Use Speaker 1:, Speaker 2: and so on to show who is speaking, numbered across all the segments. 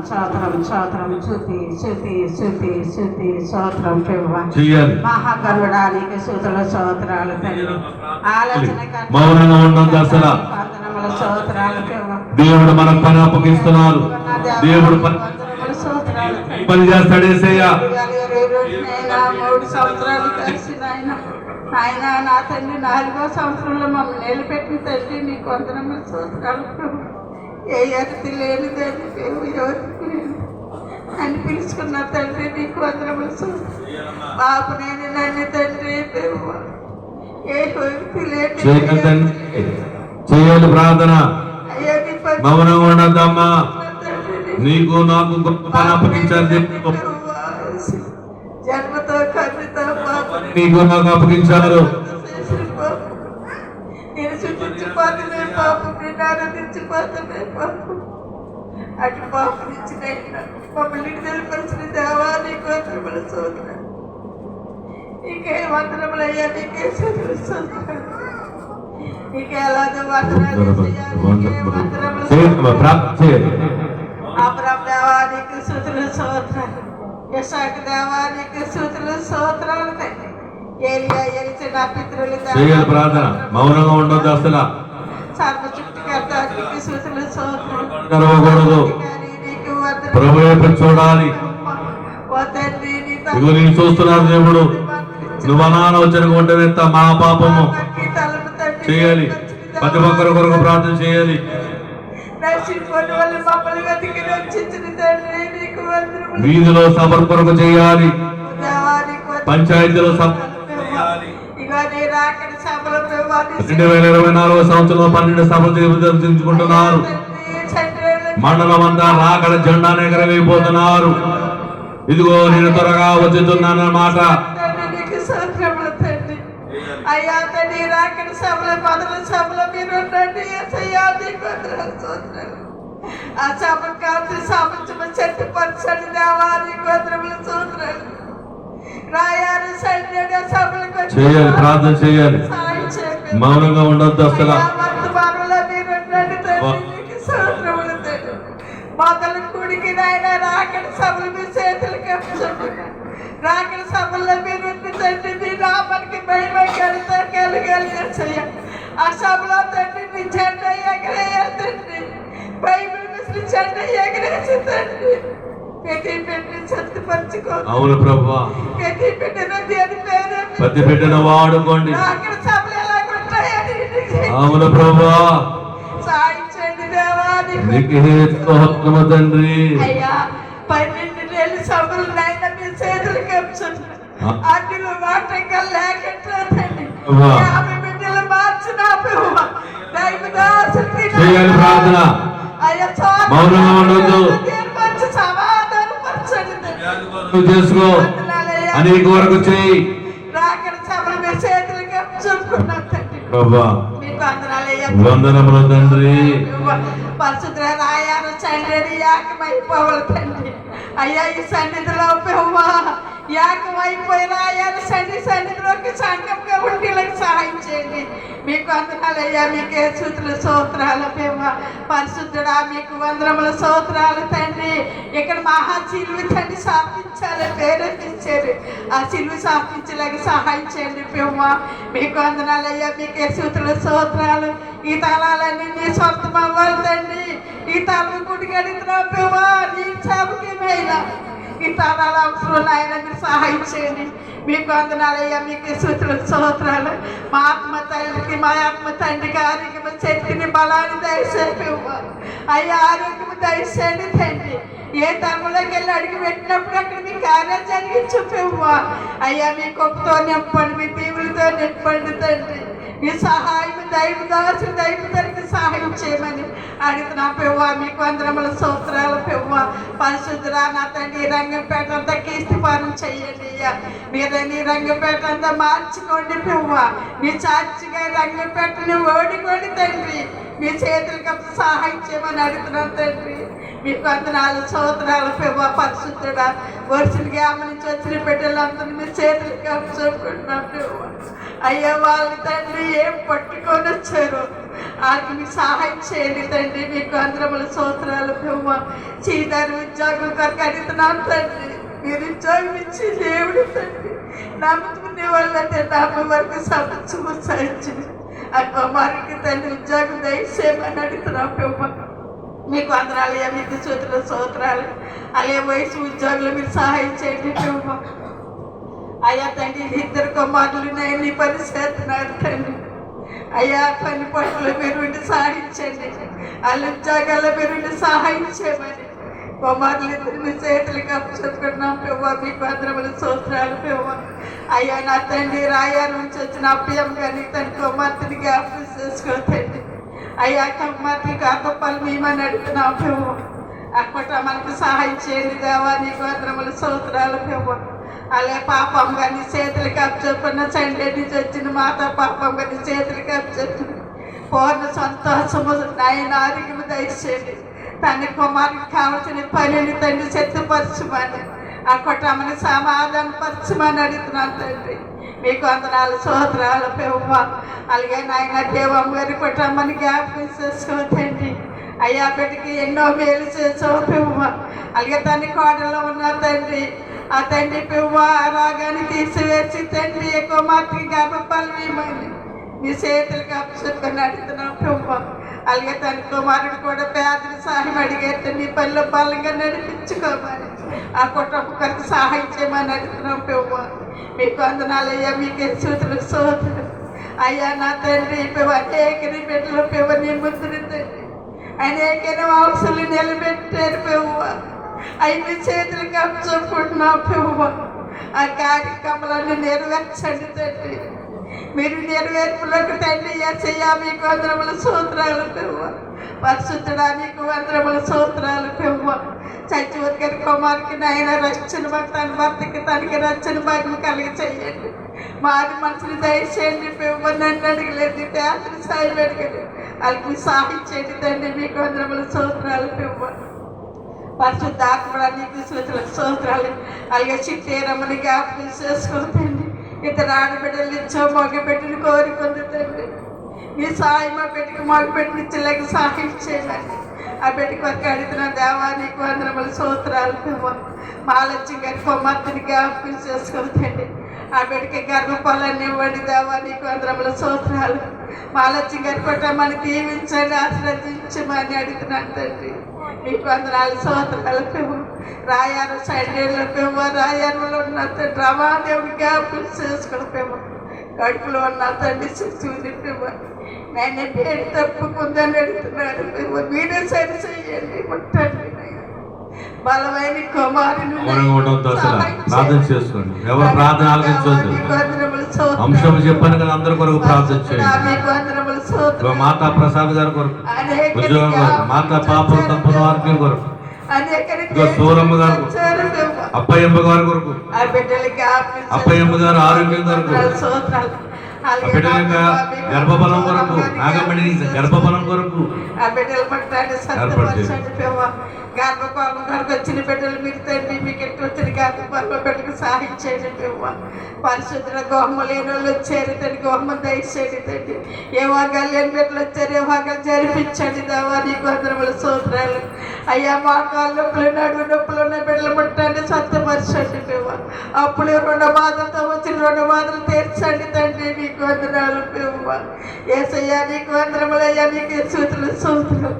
Speaker 1: స్తోత్రం స్తోత్రం శృతి శృతి శృతి శృతి స్తోత్రం ప్రభువా.
Speaker 2: చేయాలి.
Speaker 1: మహాగరుడానికి స్తుతులు స్తోత్రాలు తండ్రి. ఆలోచన
Speaker 2: మౌనంగా ఉన్నంత అసలు
Speaker 1: వందనములు స్తోత్రాలు ప్రభువా.
Speaker 2: దేవుడు మనకు పని అప్పగిస్తున్నారు. దేవుడు
Speaker 1: స్తోత్రాలు తండ్రి.
Speaker 2: పని చేస్తాడు యేసయ్య.
Speaker 1: 3 సంవత్సరాలు కలిసి ఆయన నా తండ్రి 4వ సంవత్సరంలో మమ్మల్ని నిలబెట్టిన తండ్రి నీకు వందనములు స్తోత్రాలు ప్రభు. ఏ అతిథి లేని తండ్రి మేము ఎవరికి అని పిలుచుకున్న తండ్రి నీకు వందనములు స్తోత్రాలు. బాబు నేను నన్ను తండ్రి ప్రభు ఏ వ్యక్తి లేని
Speaker 2: చేయాలి ప్రార్థన.
Speaker 1: అయ్యా నీ పని
Speaker 2: మౌనంగా ఉండద్దమ్మా. నీకు నాకు గొప్ప పని అప్పగించారు.
Speaker 1: జన్మతో కన్నుతో పాపం
Speaker 2: నీకు నాకు అప్పగించారు.
Speaker 1: నేను శుద్ధించిపోతున్నా పాపం, నేను ఆనందించిపోతున్నా పాపం. అటు పాపం నుంచి మమ్మల్ని తెలిపరిచిన దేవా నీకు వందనములు స్తోత్రాలు. నీకే వందనములు అయ్యా, నీకే స్తుతులు స్తోత్రాలు. నీకే అలాగే వందనాలు యేసయ్యా, నీకే వందనములు స్తోత్రాలు. అబ్రహాము దేవా నీకు స్తుతులు స్తోత్రాలు. ఇస్సాకు దేవా నీకు స్తుతులు స్తోత్రాలు తండ్రి. ఏలియా ఎలిసా నా పితరులు
Speaker 2: చేయాలి ప్రార్థన. మౌనంగా ఉండొద్దు అసలు.
Speaker 1: సర్వ సృష్టికర్త నీకు స్తుతులు స్తోత్రాలు.
Speaker 2: గర్వకూడదు.
Speaker 1: నీకు వందనాలు.
Speaker 2: ప్రభు వైపు చూడాలి.
Speaker 1: ఓ తండ్రి నీ
Speaker 2: ఇదిగో నేను చూస్తున్నాను దేవుడు. నువ్వు అనాలోచన కొంటేనేస్తా మా పాపము
Speaker 1: తలపు తండ్రి
Speaker 2: చేయాలి. ప్రతి ఒక్కరి కొరకు ప్రార్థన చేయాలి.
Speaker 1: నశించుకుని వాళ్ళు మమ్మల్ని వెతికి రక్షించిన తండ్రి నీకు వందనములు.
Speaker 2: వీధిలో సభ కొరకు చేయాలి.
Speaker 1: దేవా నీకు
Speaker 2: పంచాయతీలో సభ.
Speaker 1: ఇగో నీ రాకడ సభలో ప్రభా
Speaker 2: 2024 సంవత్సరంలో 12 సభలు నిర్వహించుకుంటున్నారు. మండలం అంతా రాకడ జెండాను ఎగరవేయబోతున్నారు. ఇదిగో నేను త్వరగా వచ్చుతున్నానన్నమాట.
Speaker 1: అయ్యా తండ్రి రాకడ సభలో మొదల సభలో మీరు ఉండండి యేసయ్యా నీకు వందనాలు స్తోత్రాలు. ఆ సభను కాదు సభను చెట్టుపరచండి దేవా నీకు వందనములు స్తోత్రాలు. రాయారు సైన్యుడు సభలకు
Speaker 2: చేయాలి. ప్రార్థన చేయాలి.
Speaker 1: సహాయం చేయండి.
Speaker 2: మౌనంగా ఉండొద్దు అసలు.
Speaker 1: వర్తమానంలో మీరు ఉండండి తండ్రి నీకు స్తోత్రములు తండ్రి. మొదలు కూడికి నాయన రాకడ సభలు మీ చేతులకు అప్పచెప్పుకున్నాను. రాకడ సభల్లో మీరు ఉండి తండ్రి మీ నామానికి మహిమ ఘనత కలగాలి యేసయ్యా. ఆ సభలో తండ్రి నీ జెండా ఎగరేయాలి తండ్రి. బైబిల్ మిస్లి జెండా ఎగరేసి తండ్రి ప్రతి బిడ్డని సత్తుపరచుకో.
Speaker 2: అవును ప్రభువా.
Speaker 1: ప్రతి బిడ్డను దేని పేరు
Speaker 2: ప్రతి బిడ్డను వాడుకోండి.
Speaker 1: రాకడ సభలు ఎలాగుంటాయని
Speaker 2: అవును ప్రభువా.
Speaker 1: సాయం చేయండి దేవా
Speaker 2: నీకు స్తోత్రము తండ్రి.
Speaker 1: అయ్యా 12 నెలల సభలు నాయన మీ చేతులకు అప్పచెప్పాను. అందులో వాటంగా లేకట్లేదండి. 50 బిడ్డలు మార్చిన ప్రభువా దైవదాసులకి
Speaker 2: చేయాలి ప్రార్థన.
Speaker 1: అయ్యా
Speaker 2: మౌనంగా ఉండొద్దు.
Speaker 1: మంచి సమాధానపరచండి
Speaker 2: నువ్వు చేసుకో. అనేక వరకు చేయి.
Speaker 1: రాకడ సభలు మీ చేతులకు అప్పచెప్పుకున్నాను తండ్రి.
Speaker 2: ప్రభువా
Speaker 1: మీకు వందనాలయ్యా.
Speaker 2: వందనములు తండ్రి.
Speaker 1: పరిశుద్ధ రాయాలు చంద్రుడి యాకమైపోవాలి తండ్రి. అయ్యా ఈ సన్నిధిలో పెవ్వా యాకమైపోయి రాయాలు సన్నిధిలోకి సంఘంగా ఉండేలకు సహాయం చేయండి. మీకు వందనాలయ్యా. మీకే స్తుతులు స్తోత్రాలు పెవ్వా. పరిశుద్ధుడా మీకు వందనముల స్తోత్రాలు తండ్రి. ఇక్కడ మహా సిలువ తండ్రి సాపించాలి ప్రేరేపించారు. ఆ సిలువ సాపించలేక సహాయం చేయండి పెవ్వా. మీకు వందనాలయ్యా. మీకే స్తుతులు స్తోత్రాలు. ఈ తలాలన్నీ నీ సొంతం అవ్వాలి తండ్రి. ఈ తల గుడి గడిగిన పెవ్వా నీ సభకి మేళ ఈ తలాల అవసరం నాయన మీరు సహాయం చేయండి. మీకు వందనాలయ్యా. మీకు స్తుతులు స్తోత్రాలు. మా ఆత్మ తల్లికి మా ఆత్మ తండ్రికి ఆరోగ్యము శక్తిని బలాన్ని దయచేసి అయ్యా ఆరోగ్యము దయచేయండి తండ్రి. ఏ తరములోకి వెళ్ళి అడిగి పెట్టినప్పుడు అక్కడ మీ కార్యం జరిగించు పెవ్వా. అయ్యా మీ గొప్పతో నింపండి, మీ దీవులతో నింపండి తండ్రి. మీ సహాయం దైవదాసులు దైవతరికి సహాయం చేయమని అడుగుతున్నా పెవ్వా. మీకు వందనముల స్తోత్రాలు పెవ్వా. పరిశుద్ధురా నా తండ్రి రంగంపేట అంతా కీర్తిపానం చెయ్యండి అయ్యా. మీరు నీ రంగంపేట అంతా మార్చుకోండి పెవ్వా. మీ చార్చిగా రంగంపేటని ఓడికోండి తండ్రి. మీ చేతులకి అప్పుడు సహాయం చేయమని అడుగుతున్నాను తండ్రి. మీకు వందనాలు స్తోత్రాలు ప్రభా. పరిశుద్ధుడా, వర్షం గ్యామ నుంచి వచ్చిన బిడ్డలందరూ మీ చేతులకి అప్పు చెప్పుకుంటున్నాం ప్రభా. అయ్యా వాళ్ళు తండ్రి ఏం పట్టుకొని వచ్చారు, వాళ్ళకి మీకు సహాయం చేయండి తండ్రి. మీకు వందరముల స్తోత్రాలు ప్రభా. చీదారు ఉద్యోగం కొరకు అడుగుతున్నాను తండ్రి. మీరు ఉద్యోగం ఇచ్చి దేవుడు తండ్రి. నమ్ముకునే వాళ్ళంటే నమ్మ వరకు సమస్యము సాధించింది. ఆ కుమారుడికి తండ్రి ఉద్యోగం దయచేయమని అడుగుతున్నాం ప్రభా. మీకు వందనాలయ్యా, మీకు స్తోత్రాలు. అలాగే వయసు ఉద్యోగులు మీరు సహాయం చేయండి ప్రభా. అయ్యా తండ్రి, ఇద్దరు కుమారులు నేను పని చేస్తున్నారు తండ్రి. అయ్యా పని పట్టులో మీరు ఉండి సహాయించండి. వాళ్ళ ఉద్యోగాల్లో మీరు ఉండి సహాయం చేయమని కుమారులు ఇద్దరు మీ చేతులకి అప్పచెప్పుకున్నాం ప్రభా. మీకు వందరముల స్తోత్రాలు ప్రభా. అయ్యా నా తండ్రి, రాయాల నుంచి వచ్చిన అప్పయ్యం కానీ తన కుమార్తెని జ్ఞాపకం చేసుకోతండి. అయ్యా కుమార్తెకి అక్కపల్లి మేమని అడుగుతున్నాం ప్రభా. అక్కట మనకు సహాయం చేయండి దేవా. నీకు వందరముల స్తోత్రాలు ప్రభా. అలాగే పాపం కానీ చేతులకి అప్పచెప్పుకున్న సండే నుంచి వచ్చిన మాత పాపం కానీ చేతులకి అప్పచెప్పింది. పూర్ణ సంతోషము నాయన ఆరోగ్యము దయచేయండి. తండ్రి కుమారుడికి కావాల్సిన పనిని తండ్రి చెత్తపరచమని, ఆ కుటుంబాన్ని సమాధానపరచమని అడుగుతున్నాను తండ్రి. మీకు వందనాలు స్తోత్రాలు ప్రభా. అలాగే నాయన దేవమ్మ గారి కుటుంబాన్ని జ్ఞాపకం చేసుకోతండి. అయ్యా బిడ్డకి ఎన్నో మేలు చేసావు ప్రభా. అలాగే తండ్రి కోడలో ఉన్న తండ్రి, ఆ తండ్రి ప్రభా రోగాన్ని తీసివేసి తండ్రి కుమార్తెకి గర్భఫలం ఇవ్వమని మీ చేతులకి అప్పచెప్పుకొని అడుగుతున్నాం ప్రభా. అలాగే తన కుమారుడు కూడా పేదలు సహాయం అడిగేట నీ పనిలో బలంగా నడిపించుకోమని, ఆ కుటుంబం కొరకు సహాయం చేయమని అడుగుతున్నాం ప్రభా. మీకు వందనాలయ్యా, మీకు సూత్రులు సోదరులు. అయ్యా నా తండ్రి అనేకని బిడ్డలు పెవ్వ నీ ముందుని తండ్రి, అనేకని అవసరాలు నిలబెట్టారు పెవ్వ. అవి మీ చేతులకి అప్పచెప్పుకుంటున్నాం పెవ్వ. ఆ కార్యక్రమాలన్నీ నెరవేర్చండి తండ్రి. మీరు నెరవేర్పులకు తండ్రి యేసయ్యా మీకు వందరముల స్తోత్రాలు ప్రభు. పరిశుద్ధుడా మీకు వందరముల స్తోత్రాలు ప్రభు. చచ్చిపోతు గారి కుమార్కి నాయన రక్షణ తన భర్తకి తనకి రక్షణ భాగ్యం కలిగి చేయండి. మారి మనసుని దయచేయండి ప్రభు. నన్ను అడగలేదు, పేదలు సాయం అడగలేదు, వాళ్ళకి సహాయం చేయండి తండ్రి. మీకు వందరముల స్తోత్రాలు ప్రభు. పరిశుద్ధ ఆత్మ నీకు స్తోత్రాలు. అలాగే చిట్టేరమ్మని జ్ఞాపకం చేసుకోతండి. ఇద్దరు ఆడబిడ్డలు ఇచ్చావు, మగబిడ్డని కోరుకుంది తండ్రి. మీ సాయం ఆ బిడ్డకి మగబిడ్డని ఇచ్చేలాగా సహాయం చేయాలి. ఆ బిడ్డకి వరకు అడుగుతున్న దేవా నీకు వందరముల స్తోత్రాలు ప్రభు. మాలచ్చి గారి కుమార్తెని జ్ఞాపకం చేసుకోతండి. ఆ బిడ్డకి గర్భఫలాన్ని ఇవ్వండి దేవా నీకు వందరముల స్తోత్రాలు. మాలచ్చి గారి కుటుంబాన్ని దీవించండి, ఆశ్రదించమని అడుగుతున్నాను తండ్రి. మీకు వందనాలు స్తోత్రాలు ప్రభు. రాయారు సండేలో ప్రభు, రాయారులో ఉన్న తండ్రి రమాదేవుడి జ్ఞాపకం చేసుకుని ప్రభు. కడుపులో ఉన్న తండ్రి చూసి ప్రభు నేను పేరు తప్పుకుందని అడుగుతున్నాను ప్రభు. మీరే సరి చేయండి, ముట్టండి బలమైన కుమారుని
Speaker 2: ప్రార్థన చేసుకోండి. ఎవరు ప్రార్థన ఆలోచించవద్దు. అంశం చెప్పాను కదా, అందరి కొరకు ప్రార్థన చేయండి. మాతా ప్రసాద్ గారి కొరకు, ఉద్యోగం కొరకు, మాతా పాపం తప్పున వారికి కొరకు, సూరమ్మ గారు, అప్పయ్యమ్మ గారి కొరకు, అప్పయ్యమ్మ గారు ఆరోగ్యం కొరకు, ఆ బిడ్డల యొక్క గర్భఫలం కొరకు, నాగమణి గర్భఫలం కొరకు
Speaker 1: గర్భఫలం కొరకు వచ్చిన బిడ్డలు మీకు తండ్రి. మీకు ఎట్టు వచ్చిన గర్భఫలం బిడ్డలకు సహాయం చేయండి ప్రభు. పరిశుద్ధుల గోహమ్మ లేని వాళ్ళు వచ్చారు తండ్రి, గోహమ్మ దయచేయండి తండ్రి. ఏ వాగాలు లేని బిడ్డలు వచ్చారు, ఏ వాగాలు జరిపించండి దేవా నీకు వందరముల స్తోత్రాలు. అయ్యా మా కాళ్ళ నొప్పులు, నడుము నొప్పులు ఉన్న బిడ్డలు ముట్టండి, స్వస్థపరచండి ప్రభు. అప్పుడు రెండు బాధలతో వచ్చిన రెండు బాధలు తీర్చండి తండ్రి. మీకు వందనాలు ప్రభు. యేసయ్యా నీకు వందరములయ్యా, నీకు స్తోత్రాలు.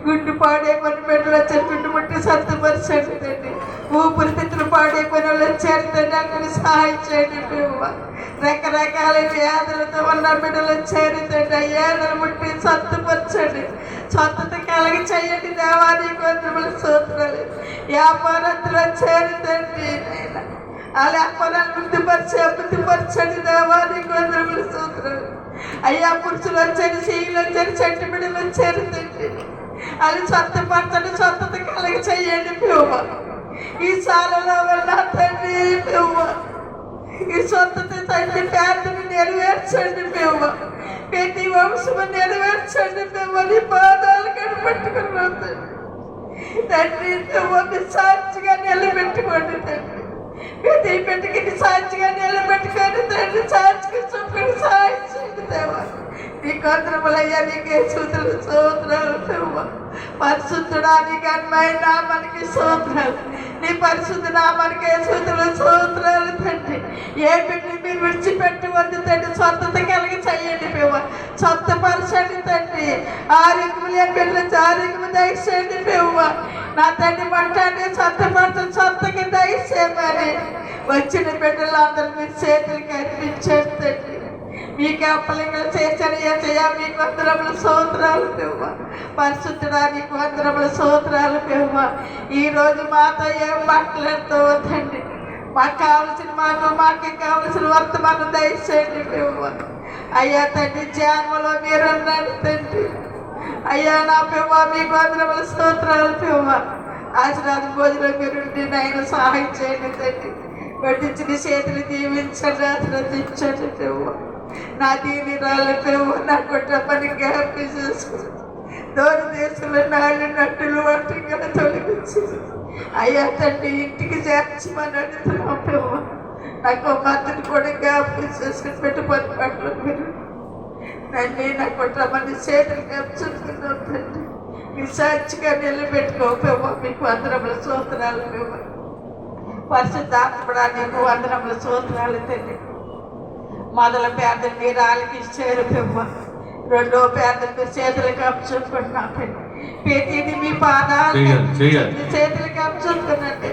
Speaker 1: గుండు పాడైపోయిన బిడ్డలు వచ్చారు, గుండు ముట్టి స్వస్థపరచండి తండ్రి. ఊపిరితిత్తులు పాడైపోయిన వాళ్ళు వచ్చారు తండ్రి, అక్కడ సహాయం చేయండి ప్రభు. రకరకాల వ్యాధులతో ఉన్న బిడ్డలు వచ్చారు తండ్రి, వ్యాధులు ముట్టి స్వస్థపరచండి, స్వస్థత కలిగి చేయండి దేవా నీకు వందరముల స్తోత్రాలు. వ్యాపారస్తులు వచ్చారు తండ్రి, ఆ వ్యాపారాలు అభివృద్ధిపరచండి దేవా నీకు వందరముల స్తోత్రాలు. అయ్యా పురుషులు వచ్చారు, స్త్రీలు వచ్చారు, చెట్టు బిడ్డలు వచ్చారు తండ్రి, అది స్వస్థపరచండి, స్వస్థత కలిగి చేయండి ప్రభు. ఈ సాలలో వెళ్ళా తండ్రి ప్రభు. ఈ స్వస్థత తండ్రి పేదని నెరవేర్చండి ప్రభు. ప్రతి వంశము నెరవేర్చండి ప్రభు. నీ పాదాలు కనిపెట్టుకున్నాం తండ్రి. తండ్రి సాక్షిగా నిలబెట్టుకోండి తండ్రి. ప్రతి బిడ్డకి సాక్షిగా నిలబెట్టుకోండి తండ్రి. సాక్షిగా చూపండి, సాక్షి దేవా. నీ కొందరములయ్యా, నీకే సూత్రాలు సూత్రాలు ప్రభు. పరిశుద్ధుడా, నీకు అన్మైన నామానికి సూత్రాలు. నీ పరిశుద్ధ నామానికి సూత్రాలు సూత్రాలు తండ్రి. ఏ బిడ్డని మీరు విడిచిపెట్టవద్దు తండ్రి. స్వస్థత కలిగి చేయండి ప్రభు. స్వస్థపరచండి తండ్రి. ఆరోగ్యం లేని బిడ్డలు ఆరోగ్యం దయచేయండి ప్రభు. నా తండ్రి పట్టాన్ని స్వస్థపరచండి, స్వస్థకి దయచేయమని వచ్చిన బిడ్డలు అందరూ మీరు చేతులకి అర్పించండి తండ్రి. మీకు అప్పలింగలు చేశాను ఏసయ్యా. మీకు వందరముల సూత్రాలు పెవ్వ. పరిశుద్ధుడా, నీకు వందరముల సూత్రాలు పెవ్వ. ఈరోజు మాతో ఏం మాట్లాడుతావో తండ్రి. మాకు కావలసిన వర్తమానం దయచేయండి పెవ్వ. అయ్యా తండ్రి, ధ్యానంలో మీరు ఉన్నాడు తండ్రి. అయ్యా నా పెవ్వ, మీకు వందరముల సూత్రాలు పెవ్వ. ఆశీర్వాద భోజనం మీరు నాయన సహాయం చేయండి తండ్రి. వడ్డించిన చేతులు దీవించండి, ఆశీర్వదించండి పెవ్వ. నా దీని రాళ్ళ పెవ్వ. నా కొట్ట పని జ్ఞాపకం చేసుకుని దూర దేశంలో నాళ్ళు నట్టులు వంటగా తొలగించి అయ్యా తండ్రి ఇంటికి చేర్చమని అడుగుతున్నాం పెవ్వ. నాకు మద్దతు కూడా జ్ఞాపకం చేసుకుని పెట్టుబడి పట్ల మీరు నన్ను నా కొట్టమని చేతులు జ్ఞాపచుకున్నాం తండ్రి. మీ సాక్షిగా నిలబెట్టుకో పెవ్వ. మీకు వందరముల సూత్రాలు పెవ్వ. పరిశుద్ధాత్మడా, నీకు వందరముల సూత్రాలు తండ్రి. మొదల పేదలు మీరు ఆలకించారు పెవ్వ. రెండో పేదలు మీరు చేతులకు అప్పుచుకుంటున్నా పెళ్లి. ప్రతిదీ మీ పాదాలు చేతులకు అప్పుచుకున్నట్టే.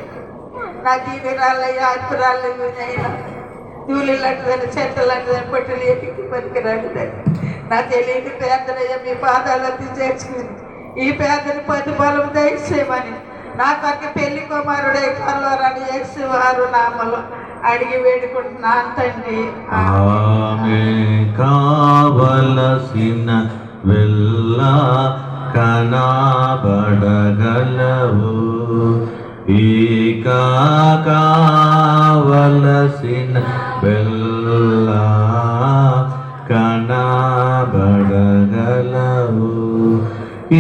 Speaker 1: నా దీని రాళ్ళయ్యా, అల్పురాళ్ళు అయినా ధూళి లాంటిదని, చెత్త లాంటిదని, పొట్టలు ఎదిగి పనికిరాంటిదని నా తెలియని పేదలయ్యా మీ పాదాలన్నీ చేర్చుకుని ఈ పేదని పది బలం దయచేయమని నా కొరకు పెళ్లి కుమారుడే కల్లోరాని యేసు వారు నామలో అడిగి వేడుకుంటున్నాను తండ్రి.
Speaker 2: ఆమె కావలసిన వెళ్ళ కనబడగలవు, ఇక కావలసిన వెళ్ళ కనబడగలవు.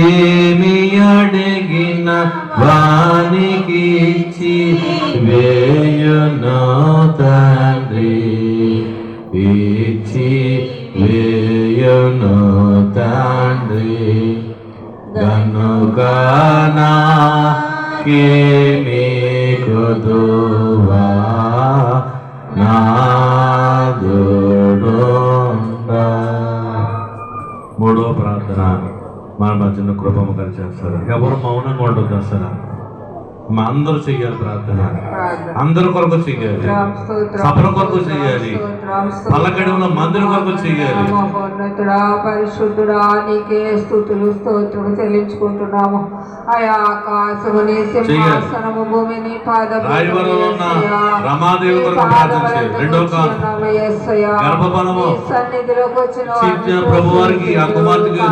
Speaker 2: ఏమి అడిగిన వానికి ఇచ్చి వేయును తండ్రి, ఇచ్చి వేయును తండ్రి. గనుక నాకేమి కొదువా నాదుడుండా. మూడో ప్రార్థన మన మధ్యన కృపము కలిచేస్తారు. ఎవరు మౌనంగా ఉండొద్దు అసలు. మా అందరూ చెయ్యాలి ప్రార్థన. అందరి కొరకు చెయ్యాలి, సభల కొరకు చెయ్యాలి, పలకడంలో మందిర కొరకు చెయ్యాలి.
Speaker 3: పరిశుద్ధుడా, నీకే స్తుతులు స్తోత్రము చెల్లించుకుంటున్నాము. అయా ఆకాశముని సింహాసనము భూమిని
Speaker 2: రాయవరంలో ఉన్న రమాదేవి కొరకు ప్రార్థన చేయాలి. రెండో గర్భఫలము
Speaker 3: సన్నిధిలోకి వచ్చిన
Speaker 2: ప్రభు వారికి ఆ కుమార్తెకి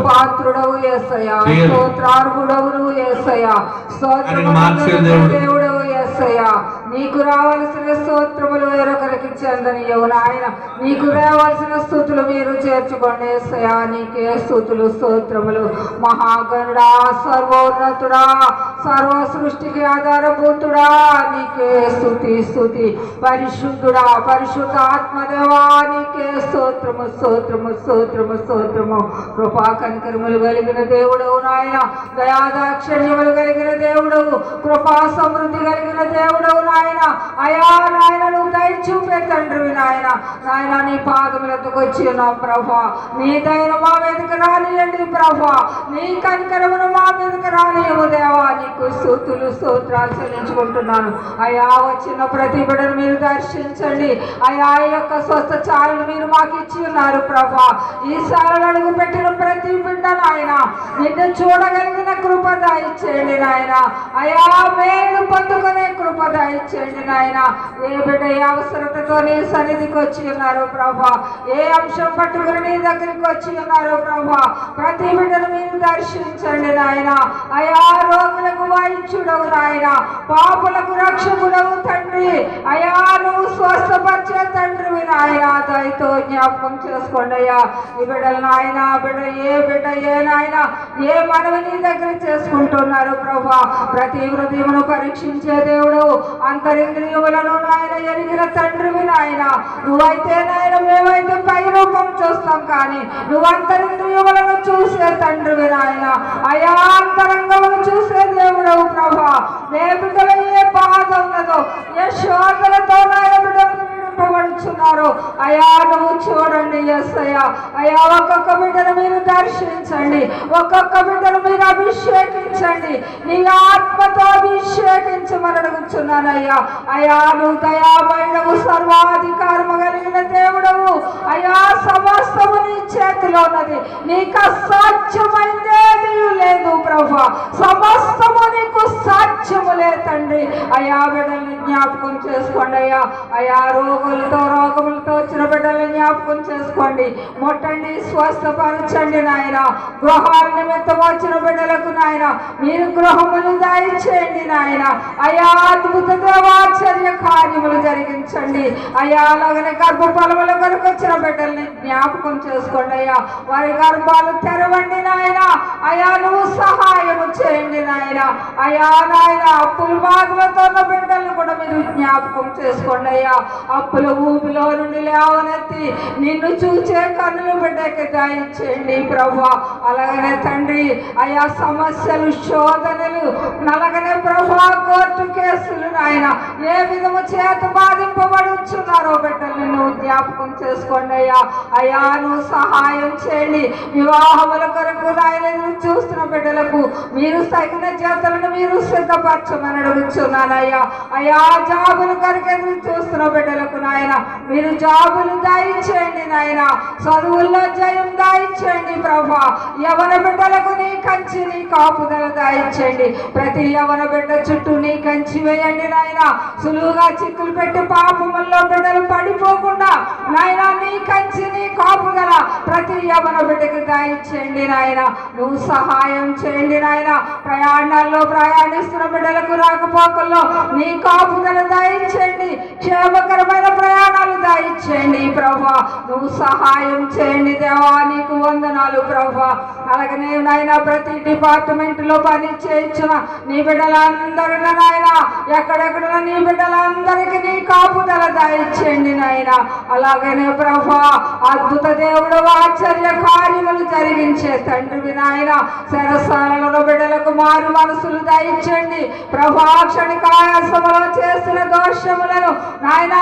Speaker 3: పాత్రుడవు యేసయ్యా, స్తోత్రార్హుడవు యేసయ్యా, దేవుడవు యేసయ్యా. నీకు రావాల్సిన స్తోత్రములు వేరొకరికి చెందనియవు నాయన. నీకు రావాల్సిన స్తుతులు మీరు చేర్చుకోండి యేసయ్యా. నీకే స్తుతులు స్తోత్రములు. మహాగణుడా, సర్వోన్నతుడా, సర్వ సృష్టికి ఆధారభూతుడా, నీకే స్తుతి స్తుతి. పరిశుద్ధుడా, పరిశుద్ధాత్మదేవా, నీకే స్తోత్రము స్తోత్రము స్తోత్రము స్తోత్రము. కృపా కనికరములు కలిగిన దేవుడవు నాయన, దయాదాక్షర్యములు కలిగిన దేవుడవు, కృపా సమృద్ధి కలిగిన దేవుడవు నాయన. అయా నాయన, నువ్వు దయ చూపే తండ్రివి నాయన. నాయన, నీ పాదములకు వచ్చి ఉన్నాం ప్రభా. నీ దయను మా మీదకి రానియండి ప్రభా. నీ కనికరమును మా మీదకి రానియము దేవా. నీకు స్తుతులు స్తోత్రాలు చెల్లించుకుంటున్నాను. అయా, వచ్చిన ప్రతి బిడ్డను మీరు దర్శించండి. అయా, ఈ యొక్క స్వస్థ ఛాయలు మీరు మాకు ఇచ్చి ఉన్నారు ప్రభా. ఈ సాలను అడుగు పెట్టిన ప్రతి బిడ్డ నాయన, నిన్ను చూడగలిగిన కృప దయచేయండి నాయన. అయా, మేలు పొందుకునే కృప దయచేయండి నాయన. ఏ బిడ్డ ఏ అవసరతతో నీ సన్నిధికి వచ్చి ఉన్నారు ప్రభా, ఏ అంశం పట్టుకుని నీ దగ్గరికి వచ్చి ఉన్నారు ప్రభా, ప్రతి బిడ్డను మీరు దర్శించండి నాయన. అయా, రోగులకు వైద్యుడవు నాయన, పాపులకు రక్షకుడవు తండ్రి. అయా నువ్వు స్వస్థపరిచే తండ్రివి నాయన, దయతో జ్ఞాపకం చేసుకోండి అయ్యా. ఈ బిడ్డలు నాయన, బిడ్డ ఏ నాయన ఏ మనవి నీ దగ్గర చేసుకుంటున్నారు ప్రభా. ప్రతి హృదయమును పరీక్షించే దేవుడు, అంతరింద్రియములను నాయన ఎరిగిన తండ్రివి నాయన. నువ్వైతే నాయన మేమైతే పై రూపం చూస్తాం, కానీ నువ్వు అంతరింద్రియములను చూసే తండ్రివి నాయన. అయా అంతరంగమును చూసే దేవుడవు ప్రభా. ఏ బిడ్డలో ఏ బాధ ఉన్నదో, ఏ శోధనతో నాయన బిడ్డలు పడుచున్నారు అయా నువ్వు చూడండి. ఎస్ అయ్యా, అయా ఒక్కొక్క బిడ్డను మీరు దర్శించండి, ఒక్కొక్క బిడ్డను మీరు అభిషేకించండి, నీ ఆత్మతో అభిషేకించమని అడుగుతున్నానయ్యా. అయా నువ్వు దయామయుడవు, సర్వాధికారము కలిగిన దేవుడవు. అయా సమస్తము నీ చేతిలో ఉన్నది, నీకు అసాధ్యమైందేది లేదు ప్రభా. సమస్తము నీకు సాధ్యములే తండ్రి. అయా బిడ్డల్ని జ్ఞాపకం చేసుకోండి అయ్యా. అయా రోగములతో వచ్చిన బిడ్డల్ని జ్ఞాపకం చేసుకోండి, ముట్టండి, స్వస్థపరచండి నాయన. గృహాల నిమిత్తం వచ్చిన బిడ్డలకు నాయన మీరు గృహములు దయచేయండి నాయన. అయా అద్భుత దేవాశ్చర్య కార్యములు జరిగించండి అయా. అలాగనే గర్భఫలముల కొరకు వచ్చిన బిడ్డల్ని జ్ఞాపకం చేసుకోండి అయ్యా. వారి గర్భాలు తెరవండి నాయన. అయా నువ్వు సహాయము చేయండి నాయన. అయా నాయన అప్పుల బాధలతో ఉన్న బిడ్డలను కూడా మీరు జ్ఞాపకం చేసుకోండి అయ్యా. అప్పుల ఊపిలో నుండి లేవనెత్తి నిన్ను చూచే కన్నులు బిడ్డకి దయచేయండి ప్రభా. అలాగనే తండ్రి అయా సమస్యలు, శోధనలు, అలాగనే ప్రభా కోర్టు కేసులు నాయన ఏ విధము చేత బాధింపబడుచున్నారో బిడ్డల్ని నువ్వు జ్ఞాపకం చేసుకోండి అయ్యా. అయా నువ్వు సహాయం చేయండి. వివాహముల కొరకు నాయన నువ్వు చూస్తున్న బిడ్డలకు మీరు తగిన చేతులను మీరు సిద్ధపరచమని అడుగుతున్నానయ్యా. అయా జాబుల కొరకు ఎదురు చూస్తున్న బిడ్డలకు నాయన మీరు జాబులు దయచేయండి నాయన. చదువుల్లో జయం దయచేయండి ప్రభా. యవన బిడ్డలకు నీ కంచి, నీ కాపుదల దయచేయండి. ప్రతి యవన బిడ్డ చుట్టూ నీ కంచి వేయండి నాయన. సులువుగా చిక్కులు పెట్టి పాపముల్లో బిడ్డలు పడిపోకుండా నాయన నీ కంచి, నీ కాపుదల ప్రతి యవన బిడ్డకు దయచేయండి నాయన. నువ్వు సహాయం చేయండి నాయన. ప్రయాణాల్లో ప్రయాణిస్తున్న బిడ్డలకు రాకపోకల్లో నీ కాపుదల దయచేయండి. క్షేమకరమైన ప్రయాణాలు దయచేయండి ప్రభా. నువ్వు సహాయం చేయండి దేవా. నీకు వందనాలు ప్రభా. అలాగనే నాయన ప్రతి డిపార్ట్మెంట్ లో పని చేయించిన నీ బిడ్డలందరూ నాయన, ఎక్కడెక్కడ నీ బిడ్డలందరికీ నీ కాపుదల దయచేయండి నాయన. అలాగనే ప్రభా అద్భుత దేవుడు, ఆశ్చర్య కార్యములు జరిగించే తండ్రివి నాయన. సరసాలలో బిడ్డలకు మారు మనసులు దయచేయండి ప్రభా. క్షణికాయాసములో చేసిన దోషములను నాయన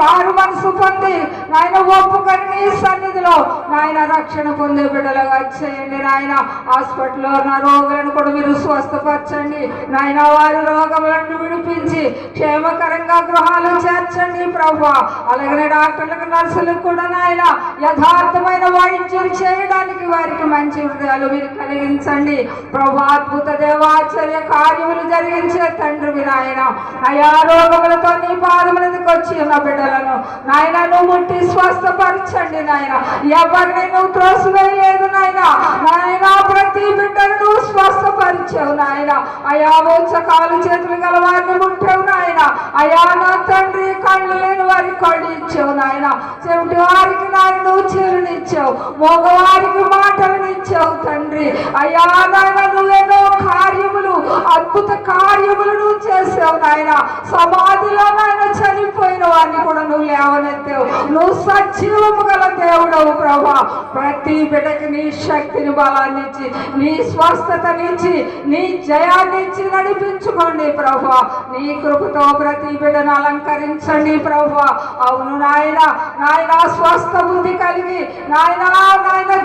Speaker 3: మారు మనసు పొంది నాయన ఒప్పుకొని నీ సన్నిధిలో నాయన రక్షణ పొందే బిడ్డలుగా చేయండి నాయన. హాస్పిటల్లో ఉన్న రోగులను కూడా మీరు స్వస్థపరచండి నాయన. వారి రోగములను విడిపించి క్షేమకరంగా గృహాలు చేర్చండి ప్రభా. అలాగనే డాక్టర్లకు, నర్సులకు కూడా నాయన యథార్థమైన వైద్యం చేయడానికి వారికి మంచి హృదయాలు మీరు కలిగించండి ప్రభా. అద్భుత దేవాశ్చర్య కార్యములు జరిగించే తండ్రివి నాయన. అయా రోగములతో నీ పాదములకు వచ్చి ఉన్న బిడ్డలను నాయన నువ్వు ముట్టి స్వస్థపరచండి నాయన. ఎవరిని నువ్వు త్రోసివేయలేదు నాయన. నాయన ప్రతి బిడ్డను నువ్వు స్వస్థపరిచావు నాయన. అయా మోచకాలు చేతులు గల వారిని ముట్టావు నాయన. అయా నా తండ్రి కళ్ళు లేని వారికి కళ్ళు ఇచ్చావు నాయన. చెవిటి వారికి నాయన నువ్వు చెరునిచ్చావు, మగవారికి మాటలనిచ్చావు తండ్రి. అయా నాయన నువ్వెన్నో కార్యములు, అద్భుత కార్యములు నువ్వు చేసావు నాయన. సమాధిలో నాయన చనిపోయిన వారిని కూడా నువ్వు లేవనెత్తావు. నువ్వు సజీవము గల దేవుడవు ప్రభా. ప్రతి బిడ్డకి నీ శక్తిని, బలాన్ని ఇచ్చి, నీ స్వస్థతనిచ్చి, నీ జయాన్నిచ్చి నడిపించుకోండి ప్రభా. నీ కృపతో ప్రతి బిడ్డను అలంకరించండి ప్రభా. అవును నాయన, నాయన స్వస్థ బుద్ధి కలిగి నాయన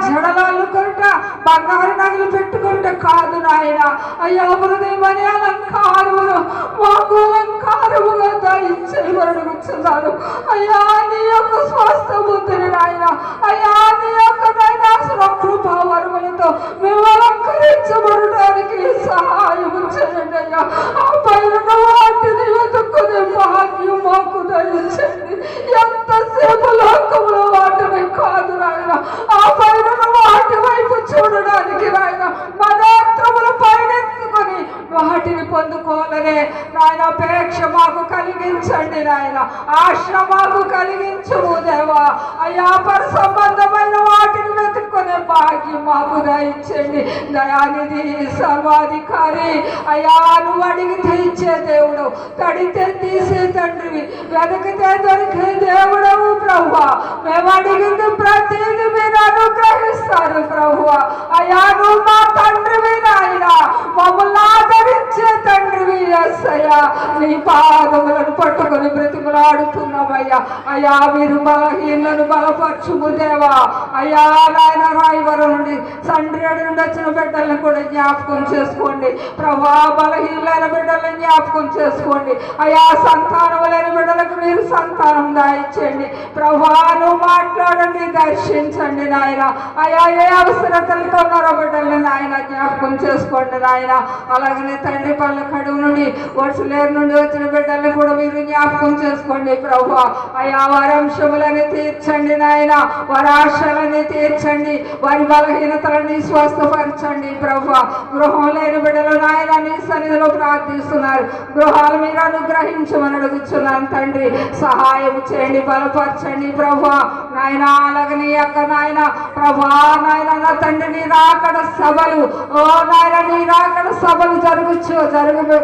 Speaker 3: జడలు అల్లుకుంట బంగారు నగలు పెట్టుకుంటే కాదు నాయన. అయ్యా హృదయమని అలంకారములు మాకు అలంకారముగా దయచేయబడుచున్నారు అయ్యా. నీ యొక్క స్వస్థ బుద్ధిని నాయన, అయ్యా నీ యొక్క కృపావరములతో మేము అలంకరించబడడానికి సహాయం చేయండి అయ్యా. ఆ పైన వాటిని వెతుక్కునే భాగ్యం మాకు దయచేయండి. ఎంతసేపు లోకంలో వాటిని కాదు నాయన, ఆ పైన వాటి వైపు చూడడానికి నాయన మన నేత్రములు పైనెత్తుకొని వాటి ఆశ్రమాకు కలిగించము దేవా. అయ్యా పర సంబంధమైన వాటిని వెతుక్కునే భాగ్యం మాకు దయచేయండి. దయానిధి సర్వాధికారి అయ్యా, నువ్వు అడిగితే ఇచ్చే దేవుడు, తడితే తీసే తండ్రివి, వెతికితే దొరికే దేవుడవు ప్రభువా. మేము అడిగింది ప్రతిదీ మీరు అనుగ్రహిస్తారు ప్రభువా. అయ్యా నువ్వు మా తండ్రివి నాయన, మమ్మల్ని ఆదరించే తండ్రివి యేసయ్యా. నీ పాదములను పట్టుకొని బ్రతిమలాడుతున్నామయ్యా. అయ్యా మీరు బలహీనలను బలపరచుము దేవా. అయ్యా నాయన రాయవరం నుండి సండ్రేడు నుండి వచ్చిన బిడ్డలను కూడా జ్ఞాపకం చేసుకోండి ప్రభా. బలహీనమైన బిడ్డలను జ్ఞాపకం చేసుకోండి అయ్యా. సంతానం లేని బిడ్డలకు మీరు సంతానం దాయిచ్చండి ప్రభా. నువ్వు మాట్లాడండి, దర్శించండి నాయన. అయ్యా ఏ అవసరతలతో ఉన్నారో బిడ్డల్ని నాయన జ్ఞాపకం చేసుకోండి నాయన. అలాగనే తండ్రి పళ్ళ కడుగు నుండి వర్షలేరు నుండి వచ్చిన బిడ్డల్ని కూడా మీరు జ్ఞాపకం చేసుకోండి ప్రభా. అయ్యా వారి అంశములని తీర్చండి నాయన, వారి ఆశలని తీర్చండి, వారి బలహీనతలని స్వస్థపరచండి ప్రభా. గృహం లేని బిడ్డలు నాయన నీ సన్నిధిలో ప్రార్థిస్తున్నారు. గృహాలు మీరు అనుగ్రహించమని అడుగుతున్నాను తండ్రి. సహాయం చేయండి, బలపరచండి ప్రభా నాయన. అలాగని అక్క నాయన ప్రభా నాయన నా తండ్రి నీ రాకడ సభలు ఓ నాయన నీ రాకడ సభలు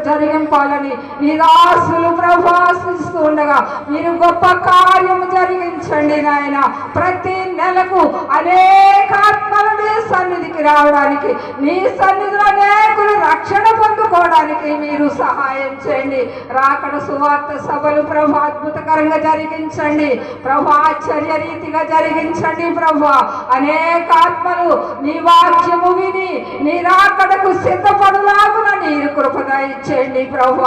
Speaker 3: జరిగింపాలని నీ దాసులు ప్రభాసిస్తూ ఉండగా మీరు గొప్ప కార్యము జరిగించండి నాయన. ప్రతి నెలకు అనేక ఆత్మలు నీ సన్నిధికి రావడానికి, నీ సన్నిధిలో అనేకులు రక్షణ పొందుకోవడానికి మీరు సహాయం చేయండి. రాకడ సువార్త సభలు ప్రభు అద్భుతకరంగా జరిగించండి ప్రభు, ఆశ్చర్య రీతిగా జరిగించండి ప్రభు. అనేక ఆత్మలు నీ వాక్యము విని నీ రాకడకు సిద్ధపడులాగున నీరు కృపద ఇచ్చేయండి ప్రభు.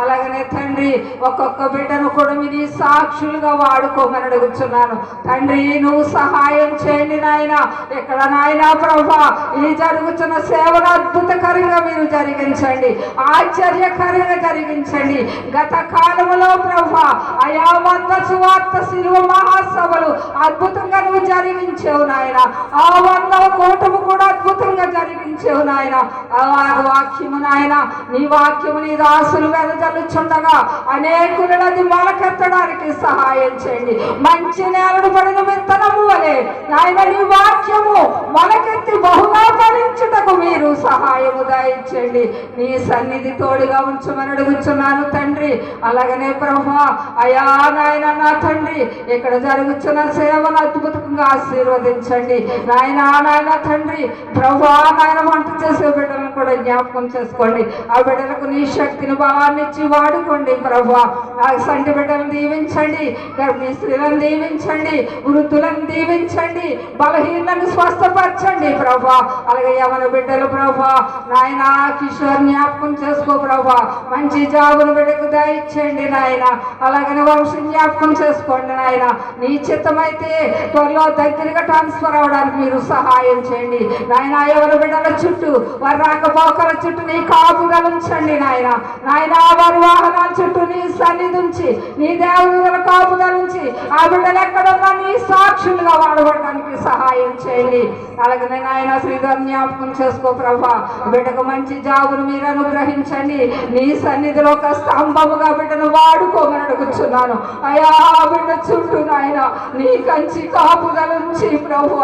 Speaker 3: అలాగనే తండ్రి ఒక్కొక్క బిడ్డను కూడా మీ సాక్షులుగా వాడుకోమని అడుగుతున్నాను తండ్రి. నువ్వు సహాయం చేయండి నాయన. ఎక్కడ నాయన ప్రభా ఈ జరుగుతున్న సేవను అద్భుతకరంగా మీరు జరిగించండి, ఆశ్చర్యకరంగా జరిగించండి. గత కాలంలో ప్రభా అయా 100 సువార్త శిలువ మహాసభలు అద్భుతంగా నువ్వు జరిగించావు నాయన. ఆ 100వ కూటము కూడా అద్భుతంగా జరిగించావు నాయన. ఆ వాక్యము నాయన, నీ వాక్యము నీ దాసులు వెదజల్లుచుండగా అనేకులను అది మొలకెత్తడానికి సహాయం చేయండి. మంచి నేలను పడిన విత్తనము వలె నాయన నీ వాక్యము మొలకెత్తి బహుగా ఫలించుటకు మీరు సహాయము దయచేయండి. నీ సన్నిధి తోడుగా ఉంచమని అడుగుచున్నాను తండ్రి. అలాగనే ప్రభా అయా నాయన నా తండ్రి ఇక్కడ జరుగుతున్న సేవను అద్భుతంగా ఆశీర్వదించండి నాయన. నాయన తండ్రి ప్రభా నాయన వంట చేసే బిడ్డలను కూడా జ్ఞాపకం చేసుకోండి. ఆ బిడ్డలకు నీ శక్తిని బలాన్ని ఇచ్చి వాడుకోండి ప్రభా. ఆ సంటి బిడ్డలను దీవించండి, గర్భిణీ స్త్రీలను దీవించండి, వృద్ధులను దీవించండి, బలహీనలను స్వస్థపరచండి ప్రభా. అలాగే యవన బిడ్డలు ప్రభా నాయన కిషోర్ జ్ఞాపకం చేసుకో ప్రభా. మంచి జాబును బిడ్డకు దయచేయండి నాయన. అలాగనే వంశం జ్ఞాపకం చేసుకోండి నాయన. నీ చిత్తమైతే త్వరలో దగ్గరగా ట్రాన్స్ఫర్ అవడానికి మీరు సహాయం చేయండి నాయన. ఎవరి బిడ్డల చుట్టూ వారి రాకపోకల చుట్టూ నీ కాపుదల ఉంచండి నాయన. నాయన వారి వాహనాల చుట్టూ నీ సన్నిధి ఉంచి, నీ దేవుల కాపుదల ఉంచి ఆ బిడ్డలు ఎక్కడున్నా నీ సాక్షులుగా వాడబడడానికి సహాయం చేయండి. అలాగనే నాయన శ్రీధర్ జ్ఞాపకం చేసుకో ప్రభా. బిడ్డకు మంచి జాబును మీరు అనుగ్రహించండి. నీ సన్నిధిలో ఒక స్తంభముగా బిడ్డను వాడుకోమని అడుగుతున్నాను అయా. బిడ్డ చుట్టూ నాయన నీ కంచి కాపుదల నుంచి ప్రభు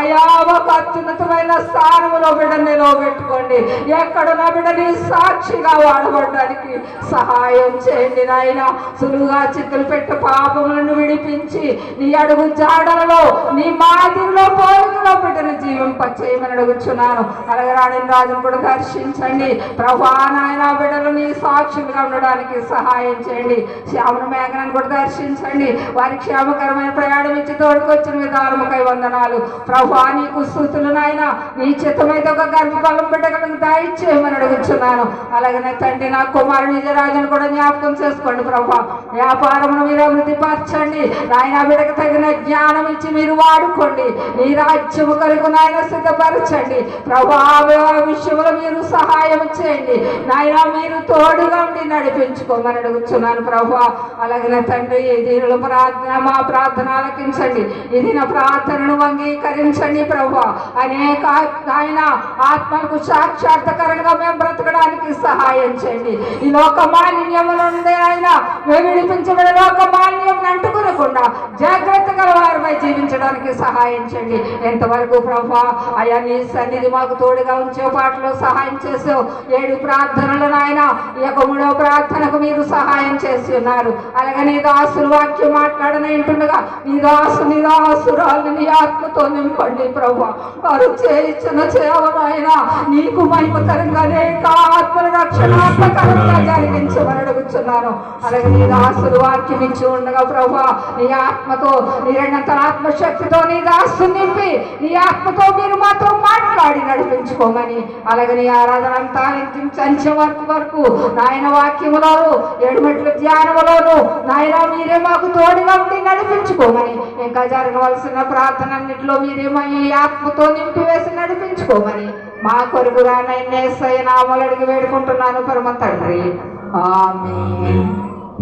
Speaker 3: అయా ఒక అత్యున్నతమైన స్థానంలో బిడ్డ నిలవబెట్టుకోండి. ఎక్కడున్నా బిడ్డ నీ సాక్షిగా వాడబడడానికి సహాయం చేయండి నాయన. సులువుగా చిక్కులు పెట్టు పాపములను విడిపించి నీ అడుగు జాడలలో నీ మాదిరిలో పోలికలో బిడ్డను జీవింపచేయమని అడుగుచున్నాను. అలాగే రాణిని రాజును కూడా దర్శించండి ప్రభా నాయన. బిడ్డలు నీ సాక్షులుగా ఉండడానికి సహాయం చేయండి. శ్యామను మేఘనాన్ని కూడా దర్శించండి. వారి క్షేమకరమైన ప్రయాణం ఇచ్చి తోడుకొచ్చిన విధానముకై వందనాలు ప్రభా. నీకు స్తుతులు నాయన. నీ చిత్తమైతే ఒక గర్భఫలం బిడ్డలకు దయచేయమని అడుగుచున్నాను. అలాగనే తండ్రి నా కుమారుడు విజయరాజును కూడా జ్ఞాపకం చేసుకోండి ప్రభా. వ్యాపారమును మీరు అభివృద్ధి పరచండి నాయన. బిడ్డకు తగిన జ్ఞానం ఇచ్చి మీరు వాడుకోండి. నీ రాజ్యము కొరకు నాయన సిద్ధపరచండి ప్రభా. విషయంలో మీరు సహాయం చేయండి నాయన. మీరు తోడుగా ఉండి నడిపించుకోమని అడుగుచున్నాను ప్రభా. అలాగే తండ్రి దీనిలో మా ప్రార్థన ఆలకించండి. ఇది నా ప్రార్థనను అంగీకరించండి ప్రభా. అనేక ఆయన ఆత్మలకు సాక్షాత్కరంగా మేము బ్రతకడానికి సహాయం చేయండి. ఈ లోక మాలిన్యము నుండి ఆయన మేము విడిపించబడే లోక మాలిన్యం అంటుకోకుండా జాగ్రత్త గల వారిపై జీవించడానికి సహాయం చేయండి. ఎంతవరకు ప్రభా అయ్యా నీ సన్నిధి మాకు తోడుగా ఉంచే పాటలో సహాయం చేసావు. 7 ప్రార్థనలు నాయన, ఈ యొక్క 3వ ప్రార్థనకు మీరు సహాయం చేసి ఉన్నారు. అలాగే నీ దాసులు వాక్యం మాట్లాడనంటుండగా నీ దాసురాలు నీ ఆత్మతో నింపండి ప్రభా. వారు చేయించిన సేవనైన నీకు మహిమకరంగా అనేక ఆత్మల రక్షణాత్మకరంగా జరిగించమని అడుగుతున్నాను. అలాగే నీ దాసులు వాక్యం ఇచ్చి ఉండగా ప్రభా నీ ఆత్మతో నిరంతర ఆత్మశక్తితో నీ దాసు నింపి నీ ఆత్మతో మీరు మాతో మాట్లాడి నడిపించుకోమని, అలాగే నీ ఆరాధన అంతా సంచ వరకు నాయన వాక్యములోను 7 మెట్ల ధ్యానములోను నాయన మీరే మాకు తోడుగా ఉండి నడిపించుకోమని, ఇంకా జరగవలసిన ప్రార్థనన్నింటిలో మీరేమో ఈ ఆత్మతో నింపివేసి నడిపించుకోమని మా కొరకుగా యేసయ్య నామములో అడిగి వేడుకుంటున్నాను పరమ తండ్రి. ఆమేన్.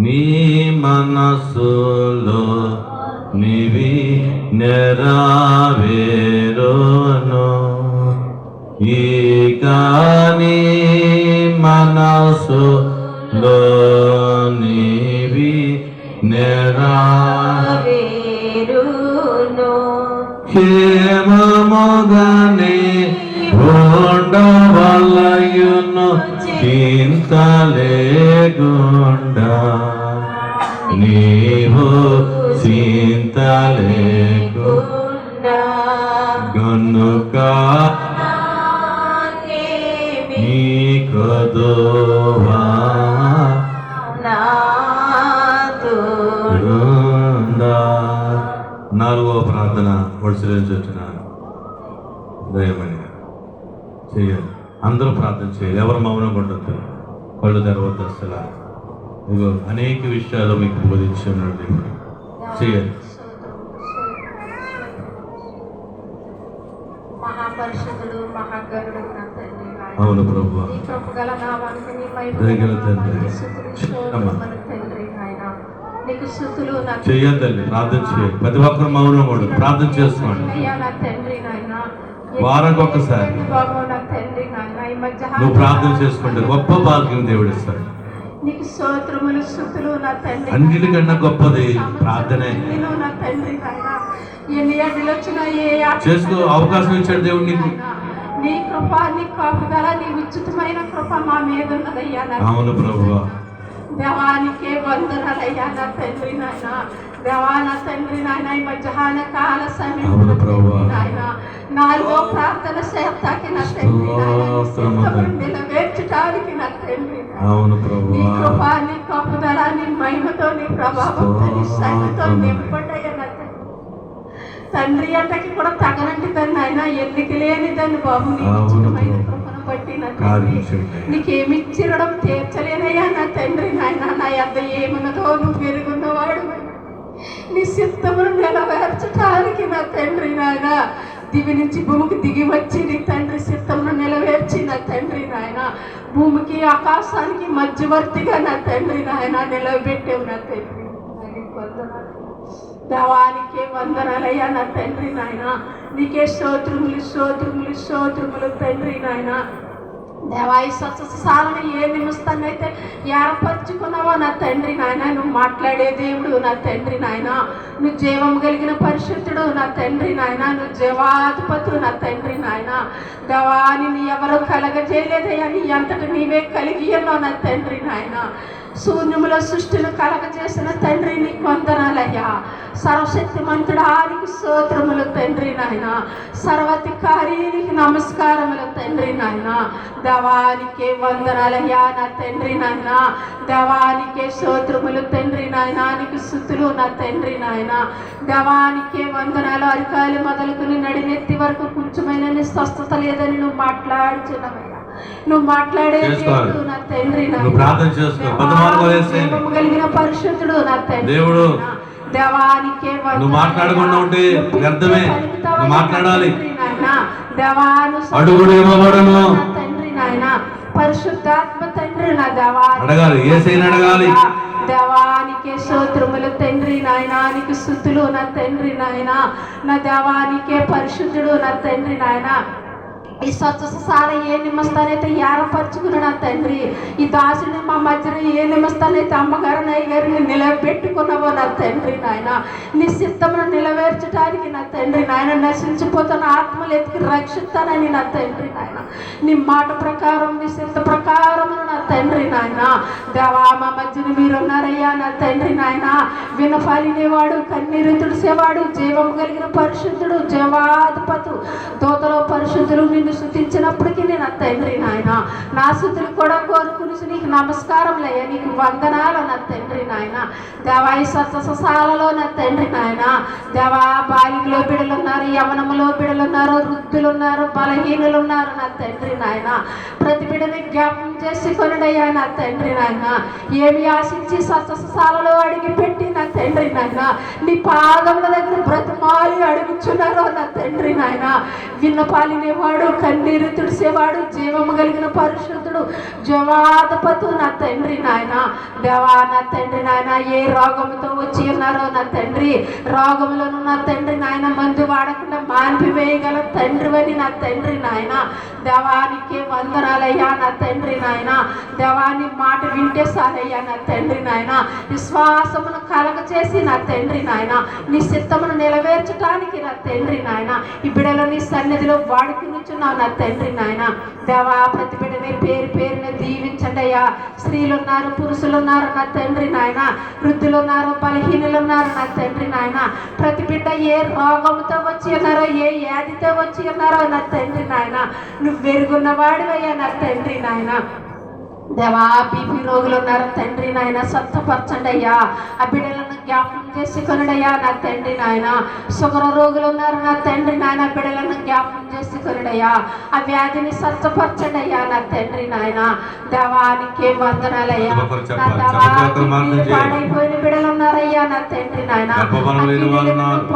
Speaker 2: నీ మనసులో నీవి నెరవేరును, ఇక నీ మనసులో నీవి నెరవేరును, క్షేమముగానే ఉండవలయును, చింత లేకుండా నీవు చింత లేకుండా గనుక నీకు దోవా నాదుందా. 4వ ప్రార్థన వడిసిస్తున్నాను. దయమని చేయాలి, అందరూ ప్రార్థన చేయాలి. ఎవరు మౌనంగా ఉండొద్దు, కళ్ళు తెరవద్దు. అసలు ఇగో అనేక విషయాలు మీకు బోధించి ఉన్నాడు. ఇప్పుడు చేయాలి.
Speaker 1: మహాపరిషుడు మహాగరుడు నా తండ్రి,
Speaker 2: అవును ప్రభువా,
Speaker 1: నీ కృపగల నామానికి నీ
Speaker 2: దయగల తండ్రి.
Speaker 1: తండ్రి నాయన నీకు స్తుతులు నా
Speaker 2: చెయ్యాలి తల్లి, ప్రార్థన చేయాలి. ప్రతి ఒక్కరు మౌనం కూడా ప్రార్థన చేస్తున్నాడు.
Speaker 1: అయ్యా నా తండ్రి నాయన,
Speaker 2: వారానికి ఒక్కసారి
Speaker 1: బాబు నా తండ్రి నాయన ఈ మధ్య
Speaker 2: నువ్వు ప్రార్థన చేసుకుంటే గొప్ప భాగ్యం దేవుడు ఇస్తాడు.
Speaker 1: నీకు స్తోత్రములు స్తుతులు నా తండ్రి.
Speaker 2: అన్నిటికన్నా గొప్పది ప్రార్థనే.
Speaker 1: నేను నా తండ్రి నాయన ఎన్ని అడ్డులు వచ్చినా ఏ
Speaker 2: చేసుకో అవకాశం ఇచ్చాడు దేవుడు నీకు.
Speaker 1: నీ కృప నీ కాపుదల నీ ఉచితమైన కృప మా మీద ఉన్నదయ్యా నా
Speaker 2: అవును ప్రభువా,
Speaker 1: దేవానికే వందనాలయ్యా నా తండ్రి నాయన. దేవా నా తండ్రి నాయన ఈ మధ్యాహ్న కాల సమయంలో నాయన 4వ ప్రార్థన సేవకి నా తండ్రి నిలవేర్చడానికి నా తండ్రి.
Speaker 2: అవును
Speaker 1: నీ
Speaker 2: ప్రభువా,
Speaker 1: కృప నీ కాపుదల నీ మహిమతో నీ ప్రభావంతో నీ సైన్యతో నింపడయ్యా నా తండ్రి. తండ్రి అంటకి కూడా తగనంటి దాన్ని ఆయన ఎన్నిక లేని దాన్ని బాబు నీ ఉచితమైన కృపను బట్టి నా తండ్రి నీకేమిచ్చిరడం తీర్చలేనయ్యా నా తండ్రి నాయన. నా యొద్ద ఏమున్నదో నువ్వు పెరుగున్నవాడు, నీ చిత్తమును నెరవేర్చడానికి నా తండ్రి నాయన దివి నుంచి భూమికి దిగి వచ్చి నీ తండ్రి చిత్తమును నెరవేర్చి నా తండ్రి నాయన భూమికి ఆకాశానికి మధ్యవర్తిగా నా తండ్రి నాయన నిలబెట్టావు నా తండ్రి. దేవానికే వందనాలయ్యా నా తండ్రి నాయన. నీకే స్తోత్రములు తండ్రి నాయన. దేవా ఈ స్వచ్ఛసాలను ఏ నిమిస్తానైతే ఏర్పరచుకున్నావో నా తండ్రి నాయన, నువ్వు మాట్లాడే దేవుడు నా తండ్రి నాయన, నువ్వు జీవం కలిగిన పరిశుద్ధుడు నా తండ్రి నాయన, నువ్వు జీవాధిపతుడు నా తండ్రి నాయన. దేవాని నీ ఎవరు కలగజేయలేదయ్యా, నీ అంతటి నీవే కలిగి ఉన్నావు నా తండ్రి నాయన. శూన్యముల సృష్టిని కలగజేసిన తండ్రి నీకు వందనాలయ్యా. సర్వశక్తిమంతుడా నీకు స్తోత్రములు తండ్రి నాయన. సర్వాధికారి నీకు నమస్కారములు తండ్రి నాయన. దేవానికే వందనాలయ్యా నా తండ్రి నాయన. దేవానికే స్తోత్రములు తండ్రి నాయన. నీకు స్తుతులు నా తండ్రి నాయన. దేవానికే వందనాలు. అరికాయలు మొదలుకుని నడినెత్తి వరకు కొంచెమైన స్వస్థత లేదని నువ్వు మాట్లాడుచున్నావయ్యా. నువ్వు మాట్లాడే దేవుడు నా తండ్రి కలిగిన పరిశుద్ధుడు నా తండ్రి
Speaker 2: దేవుడు.
Speaker 1: దేవానికే
Speaker 2: నువ్వు మాట్లాడకుండా ఉంటే వ్యర్థమే, నువ్వు మాట్లాడాలి.
Speaker 1: దేవాను
Speaker 2: అడుగుడు ఇవ్వబడును
Speaker 1: తండ్రి నాయన. పరిశుద్ధాత్మ తండ్రి నా దేవా
Speaker 2: అడగాలి, యేసయ్యని అడగాలి.
Speaker 1: దేవానికే స్తోత్రములు తండ్రి నాయన. నీకు స్తుతులు నా తండ్రి నాయన. నా దేవానికే పరిశుద్ధుడు నా తండ్రి నాయన. ఈ స్వచ్ఛసాల ఏ నిమస్తానైతే ఏర్పరచుకుని నా తండ్రి, ఈ దాసుని మా మధ్యన ఏ నిమస్తానైతే అమ్మగారు అయ్యగారిని నిలబెట్టుకున్నావో నా తండ్రి నాయన, నీ చిత్తమును నిలవేర్చడానికి నా తండ్రి నాయన, నశించిపోతున్న ఆత్మలు ఎతికి రక్షిస్తానని నా తండ్రి నాయన, నీ మాట ప్రకారం నీ చిత్త ప్రకారం నా తండ్రి నాయన, దేవా మా మధ్యన మీరున్నారయ్యా నా తండ్రి నాయన. వినపాలినేవాడు, కన్నీరు తుడిసేవాడు, జీవం కలిగిన పరిశుద్ధుడు, జీవాధిపతు, దూతలో పరిశుద్ధులు నిన్ను స్తుతించినప్పటికీ నేను తండ్రి నాయన, నా స్తుతులు కూడా కోరుకుని నీకు నమస్కారంలయ్యా, నీకు వందనాలు నా తండ్రి నాయన. దేవా ఈ సత్ససాలలో నా తండ్రి నాయన, దేవా బాలికలో బిడలు ఉన్నారు, యవనములో బిడలు ఉన్నారు, వృద్ధులు ఉన్నారు, బలహీనులు ఉన్నారు నా తండ్రి నాయన. ప్రతి బిడని జ్ఞాపకం చేసుకొనుడయ్యా నా తండ్రి నాయన. ఏమి ఆశించి సత్ససాలలో అడిగి పెట్టి నా తండ్రి నాయన, నీ పాదముల దగ్గర బ్రతిమాలి అడుగుచున్నారో నా తండ్రి నాయన. విన్నపాలినేవాడు, కన్నీరు తుడిసేవాడు, జీవము కలిగిన పరిశుద్ధుడు, జవాదపతు నా తండ్రి నాయన. దేవా నా తండ్రి నాయన, ఏ రోగముతో వచ్చి ఉన్నారో నా తండ్రి, రోగములను నా తండ్రి నాయన మందు వాడకుండా మాన్పివేయగల తండ్రివని నా తండ్రి నాయన. దేవానికి వందనాలయ్యా నా తండ్రి నాయన. దేవాని మాట వింటే సారయ్యా నా తండ్రి నాయన. విశ్వాసమును కలగ చేసి నా తండ్రి నాయన, నీ చిత్తమును నెరవేర్చడానికి నా తండ్రి నాయన, ఈ బిడలో నీ సన్నిధిలో వాడుకునిచున్నావు నా తండ్రి నాయన. దేవా ప్రతి బిడ్డని పేరు పేరున దీవించండి అయ్యా. స్త్రీలు ఉన్నారు, పురుషులు ఉన్నారు నా తండ్రి నాయన, వృద్ధులు ఉన్నారు, బలహీనులు ఉన్నారు నా తండ్రి నాయన. ప్రతి బిడ్డ ఏ రోగంతో వచ్చి ఉన్నారో, ఏ వ్యాధితో వచ్చి ఉన్నారో నా తండ్రి నాయన, నువ్వు వెరుగున్నవాడివయ్యా నా తండ్రి నాయన. దేవా బీపీ రోగులు ఉన్నారు తండ్రి నాయన, స్వస్థపరచండి అయ్యా. ఆ బిడ్డలను జ్ఞాపకం చేసుకొనుడయ్యా నా తండ్రి నాయన. షుగర్ రోగులు ఉన్నారు నా తండ్రి నాయన, బిడ్డలను జ్ఞాపకం చేసుకొనుడయ్యా. ఆ వ్యాధిని స్వస్థపరచండి అయ్యా నా తండ్రి నాయన. దేవానికి వందనాలయ్యా. నా దేవా పాడైపోయిన బిడ్డలు ఉన్నారయ్యా నా తండ్రి నాయన,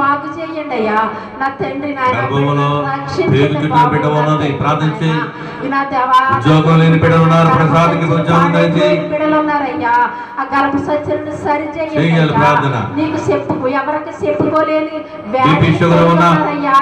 Speaker 1: బాగు చేయండి అయ్యా నా తండ్రి నాయన. రక్షించండి నా దేవా. బిడ్డలు ఉన్నారయ్యా, ఆ గర్భ సత్యాలను సరి చేయండి. నీకు చెప్పు ఎవరికి చెప్పుకోలేని చేసుకున్నాడయ్యా.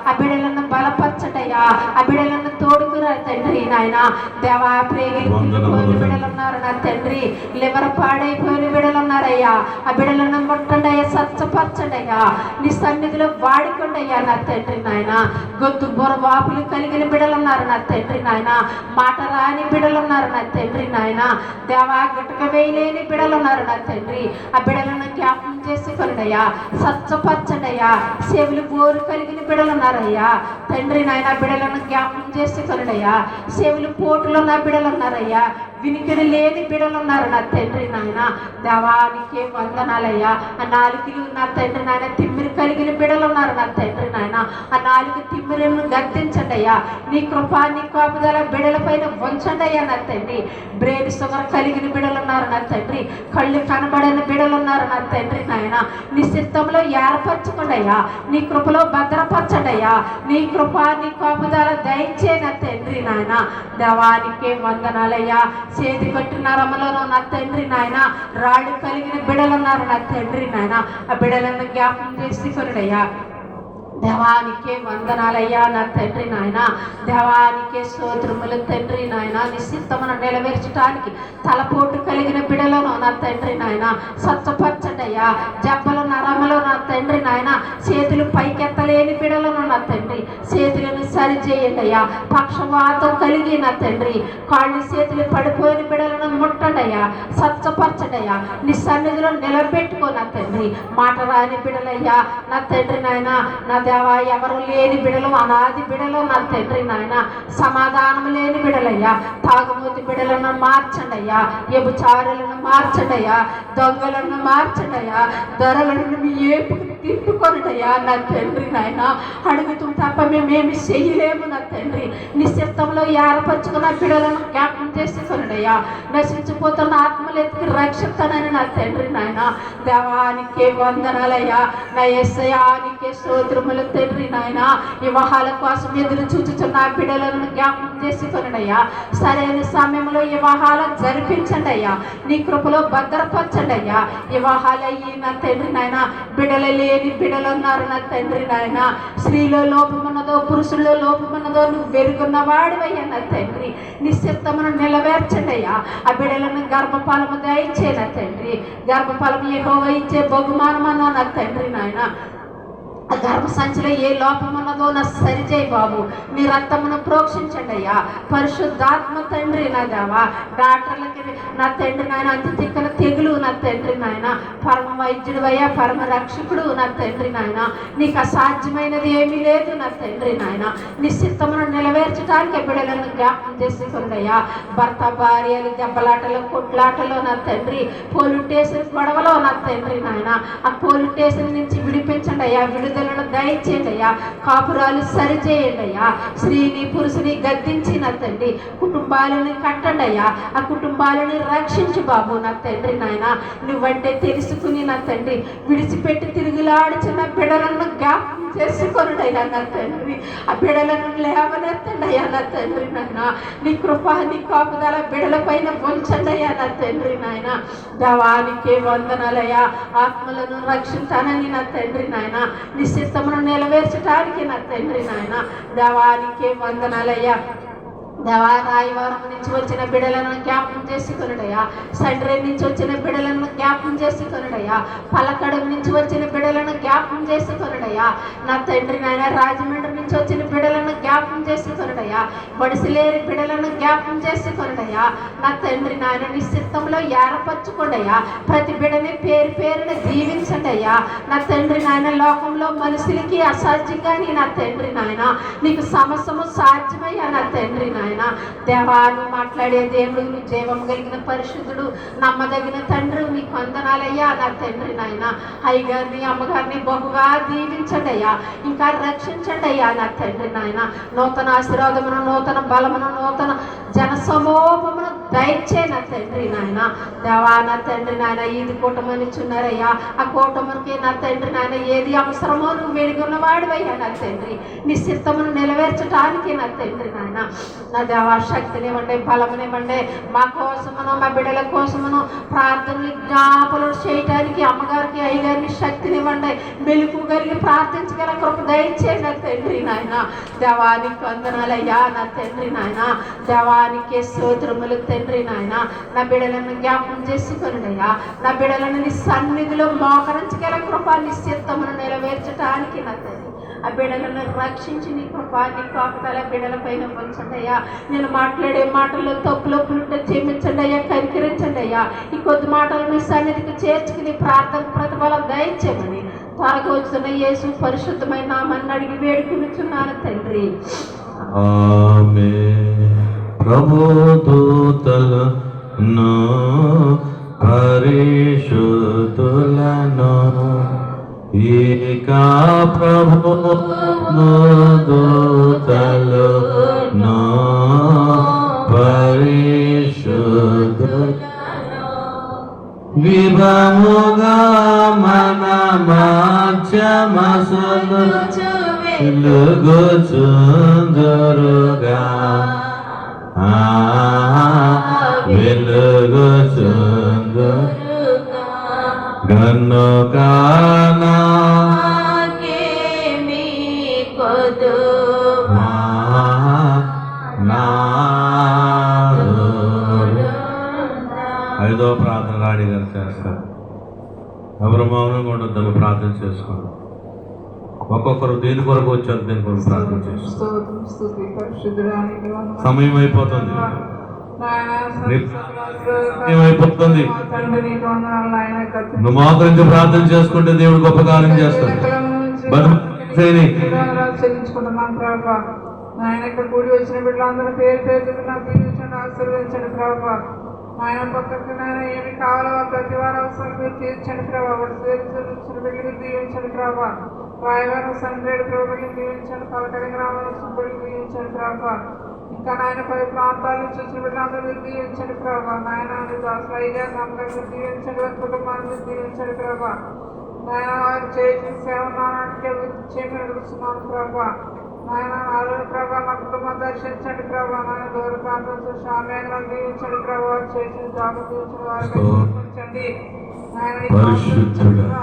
Speaker 1: ఆ బిడ్డలను బలపరచడయ్యా, ఆ బిడ్డలను తోడుకురా తండ్రి నాయన. దేవా ప్రేగిపోయిన బిడ్డలు ఉన్నారు నా తండ్రి, లివర్ పాడైపోయిన బిడ్డలు ఉన్నారయ్యా. ఆ బిడ్డలను ముట్టండి అయ్యా, స్వచ్ఛపరచండి అయ్యా, నీ సన్నిధిలో వాడుకోండి అయ్యా నా తండ్రి నాయన. గొంతు బొర వాపులు కలిగిన బిడ్డలు ఉన్నారు నా తండ్రి నాయన, మాట రాని బిడ్డలు ఉన్నారు నా తండ్రి నాయన. దేవా గుటక వేయలేని బిడ్డలు ఉన్నారు నా తండ్రి, ఆ బిడ్డలను జ్ఞాపకం చేసుకొనుడయ్యా, స్వచ్ఛపరచండయ్యా. చెవులు బోరు కలిగిన బిడ్డలు ఉన్నారయ్యా తండ్రి నాయన, బిడ్డలను జ్ఞాపకం చేసుకొనుడయ్యా. చెవులు పోటులు ఉన్న బిడ్డలు ఉన్నారయ్యా, వినికిడి లేని బిడ్డలు ఉన్నారు నా తండ్రి నాయన. దేవానికి వందనాలయ్యా. ఆ నాలుగులు నా తండ్రి నాయన, తిమ్మిరి కలిగిన బిడ్డలు ఉన్నారు నా తండ్రి నాయన. ఆ నాలుగు తిమ్మిరులను గద్దించండి అయ్యా. నీ కృపా నీ కాపుదల బిడ్డల పైన ఉంచండి అయ్యా నా తండ్రి. బ్రెయిన్ షుగర్ కలిగిన బిడ్డలు ఉన్నారు నా తండ్రి, కళ్ళు కనబడని బిడ్డలు ఉన్నారు నా తండ్రి నాయన. నీ చిత్తంలో ఏర్పరచుకోండి అయ్యా, నీ కృపలో భద్రపరచండి అయ్యా. నీ కృప నీ కాపుదల దయచే నా తండ్రి నాయన. దేవానికి వందనాలయ్యా. చేతి కట్టిన రమలను నా తండ్రి నాయన, రాళ్ళు కలిగిన బిడ్డలు ఉన్నారు నా తండ్రి నాయన, ఆ బిడ్డలను జ్ఞాపకం చేసుకొనుడయ్యా. దేవానికే వందనాలయ్యా నా తండ్రి నాయన. దేవానికే స్తోత్రములు తండ్రి నాయన. నీ చిత్తమును నెరవేర్చడానికి తలపోటు కలిగిన బిడలను నా తండ్రి నాయన స్వచ్ఛపరచండి అయ్యా. జబ్బలు నరములు నా తండ్రి నాయన, చేతులు పైకెత్తలేని బిడలను నా తండ్రి చేతులను సరిచేయండి అయ్యా. పక్షవాతం కలిగి నా తండ్రి కాళ్ళు చేతులు పడిపోయిన బిడలను ముట్టండి అయ్యా, స్వచ్ఛపరచండి అయ్యా. నీ సన్నిధిలో నిలబెట్టుకో నా తండ్రి. మాట రాని బిడలయ్యా నా తండ్రి నాయన. నా దేవా ఎవరు లేని బిడలు, అనాది బిడలు నా తండ్రి నాయన, సమాధానం లేని బిడలయ్యా. తాగుమూతి బిడలను మార్చండి అయ్యా, వ్యభిచారులను మార్చండి అయ్యా, దొంగలను మార్చండి అయ్యా, ధరలను మీ ఏపుకు తిప్పుకొనుడయ్యా నా తండ్రి నాయన. అడుగుతూ తప్ప మేమేమి చెయ్యలేము నా తండ్రి. నీ చిత్తంలో ఏర్పరచుకున్న బిడలను జ్ఞాపకం చేసుకొనుడయ్యా. నశించిపోతున్న ఆత్మలు ఎత్తుకు రక్షిస్తానని నా తండ్రి నాయన. దేవానికే వందనాలయ్యా. నా యేసయ్యానికే స్తోత్రములు తండ్రి నాయన. వివాహాల కోసం ఎదురు చూచుచున్న బిడలను జ్ఞాపకం చేసుకొనుడయ్యా. సరైన సమయంలో వివాహాలు జరిపించండి అయ్యా. నీ కృప కృపలో భద్రపరచండి అయ్యా. వివాహాలయ్యి నా తండ్రి నాయన బిడలు లేని బిడలు ఉన్నారు నా తండ్రి నాయన. స్త్రీలో లోపమున్నదో పురుషుల్లో లోపమున్నదో నువ్వు వెరుగున్న వాడివయ్యా నా తండ్రి. నీ చిత్తమును నెరవేర్చండి అయ్యా. ఆ బిడలను గర్భఫలము దయచే నా తండ్రి. గర్భఫలము యెహోవా ఇచ్చే బహుమానమన్నా నా తండ్రి నాయన. ఆ గర్భ సంచిలో ఏ లోపం ఉన్నదో నా సరిచేయి బాబు. నీ రక్తమును ప్రోక్షించండి అయ్యా. పరిశుద్ధాత్మ తండ్రి నా దేవా, డాక్టర్లకి నా తండ్రి నాయన అంత తిక్కల తెగులు నా తండ్రి నాయన. పరమ వైద్యుడు అయ్యా, పరమ రక్షకుడు నా తండ్రి నాయన. నీకు అసాధ్యమైనది ఏమీ లేదు నా తండ్రి నాయన. నీ చిత్తమును నెరవేర్చడానికి బిడ్డలను జ్ఞాపకం చేసుకుందయ్యా. భర్త భార్యలు దెబ్బలాటలు కొట్లాటలో నా తండ్రి, పోలీస్ స్టేషన్ గొడవలో నా తండ్రి నాయన. ఆ పోలీస్ స్టేషన్ నుంచి విడిపించండి అయ్యా. విడుదలను దయచేయండి అయ్యా. కాపురాలు సరిచేయండి అయ్యా. స్త్రీని పురుషుని గద్దించి నా తండ్రి కుటుంబాలను కట్టండి అయ్యా. ఆ కుటుంబాలను రక్షించు బాబు నా తండ్రి నాయన. నువ్వంటే తెలుసుకుని నా తండ్రి విడిచిపెట్టి తిరుగులాడుచున్న బిడలను జ్ఞాపకం చేసుకొనుడు అయ్యా నా తండ్రి. ఆ బిడలను లేవనెత్తండి అయ్యా నా తండ్రి నాయన. నీ కృప నీ కాపుదల బిడల పైన ఉంచండి అయ్యా నా తండ్రి నాయన. దేవానికే వందనాలయ్యా. ఆత్మలను రక్షించానని నా తండ్రి నాయన. నీ చిత్తమును నెరవేర్చడానికి నా తండ్రి నాయన. దేవానికే వందనాలయ్యా. దేవా రాయవరం నుంచి వచ్చిన బిడలను జ్ఞాపకం చేసుకొనుడయ్యా. సండ్రి నుంచి వచ్చిన బిడలను జ్ఞాపకం చేసుకొనుడయ్యా. పలకడు నుంచి వచ్చిన బిడలను జ్ఞాపకం చేసుకొనుడయ్యా. నా తండ్రి నాయన రాజమండ్రి నుంచి వచ్చిన బిడలను జ్ఞాపకం చేసుకొనుడయ్యా. బడిసిలేరి బిడలను జ్ఞాపకం చేసుకొనుడయ్యా. నా తండ్రి నాయన నీ చిత్తంలో ఏర్పరచుకోండియ్యా. ప్రతి బిడని పేరు పేరున దీవించండి అయ్యా. నా తండ్రి నాయన లోకంలో మనుషులకి అసాధ్యంగా నీ నా తండ్రి నాయన నీకు సమస్తము సాధ్యమయ్యా నా తండ్రి నాయన. దేవాను మాట్లాడే దేవుడు, నీ జీవం కలిగిన పరిశుద్ధుడు, నమ్మదగిన తండ్రి, నీకు వందనాలయ్యా నా తండ్రి నాయన. అయ్యగారిని అమ్మగారిని బహుగా దీవించండి అయ్యా. ఇంకా రక్షించండి అయ్యా నా తండ్రి నాయన. నూతన ఆశీర్వాదమును, నూతన బలమును, నూతన జనసమూహమును దయచే నా తండ్రి నాయన. దేవా నా తండ్రి నాయన ఇది కూటమని చున్నారయ్యా. ఆ కూటమికి నా తండ్రి నాయన ఏది అవసరమో నువ్వు వెలుగున్నవాడివయ్యా నా తండ్రి. నీ చిత్తమును నెరవేర్చడానికి నా తండ్రి నాయన. నా దేవా శక్తినివ్వండి, బలమునివ్వండి. మా కోసమును మా బిడ్డల కోసమును ప్రార్థనలు జ్ఞాపనలు చేయటానికి అమ్మగారికి అయ్యగారిని శక్తినివ్వండి. మెలుకు కలిగి ప్రార్థించగల కృప దయచేయండి నా తండ్రి నాయన. దేవానికి వందనాలయ్యా నా తండ్రి నాయన. దేవానికి స్తోత్రములు తండ్రి నాయన. నా బిడ్డలను జ్ఞాపకం చేసుకొనుడయ్యా. నా బిడ్డలను నీ సన్నిధిలో మోకరించగల కృప నీ చిత్తమును నెరవేర్చడానికి నా తండ్రి. ఆ బిడ్డలను రక్షించి నీ కృప నీ కాపుదల బిడ్డల పైన ఉంచండి అయ్యా. నేను మాట్లాడే మాటల్లో తప్పులుంటే క్షమించండి అయ్యా, కనికరించండి అయ్యా. ఈ కొద్ది మాటలు నీ సన్నిధికి చేర్చుకుని ప్రార్థన ప్రతిఫలం దయచేయమని త్వరగా వచ్చిన యేసు పరిశుద్ధమైన నామాన్ని అడిగి వేడుకునిచున్నాను తండ్రి.
Speaker 2: ప్రభు దూతలను పరిశుద్ధులను ఏకా ప్రభు దూతలను పరిశుద్ధులను విభముగా మన మధ్యమసులు వెలుగుచుందురుగా వెలుగుచుందురుగా గనుకానా ఐదో ప్రార్థన రాణి గారు చేస్తారు. ఎవరు మౌనంగా ఉండొద్దని ప్రార్థన చేసుకోండి. ఒక్కొక్కరు దేని కొరకు వచ్చారు, దేని కొరకు ప్రార్థన చేసుకోండి. సమయం అయిపోతుంది, అయిపోతుంది. నువ్వు మోకరించి ప్రార్థన చేసుకుంటే దేవుడు గొప్ప కార్యం చేస్తాడు.
Speaker 3: చెల్లించుకుంటున్నాం ప్రభావ. నాయన ఇక్కడ కూడి వచ్చిన బిడ్డలందరూ పేరు పేరు నాకు దీవించండి, ఆశీర్వదించండి ప్రభావ. ఆయన పక్కకి నాయన ఏమి కావాలో ప్రతి వారు అవసరం మీరు తీర్చండి ప్రభావ. వచ్చిన బిడ్డలు దీవించండి ప్రభావ. రాయవారం సండ్రేడు ప్రభుత్వం దీవించండి. పలకడి గ్రామం బిడ్డలు దీవించండి ప్రభావ. ఇంకా నాయన పై ప్రాంతాల నుంచి వచ్చిన బిడ్డలందరూ దీవించండి ప్రభావ. నాయన దాసలయ్యగా నమ్మకం దీవించండి, కుటుంబాన్ని దీవించండి ప్రభావ. నాయన వారు చేసిన సేవ నాటికే చేయమని అడుగుతున్నాను ప్రభావ. నాయన నాలుగు ప్రభా మా కుటుంబం దర్శించండి ప్రభా. నాయన దూర ప్రాంతంలో శామ్యంగా దీవించండి ప్రభా. చేసిన జాబు తీర్చిన వారికి ఉంచండి
Speaker 2: పరిశుద్ధుడా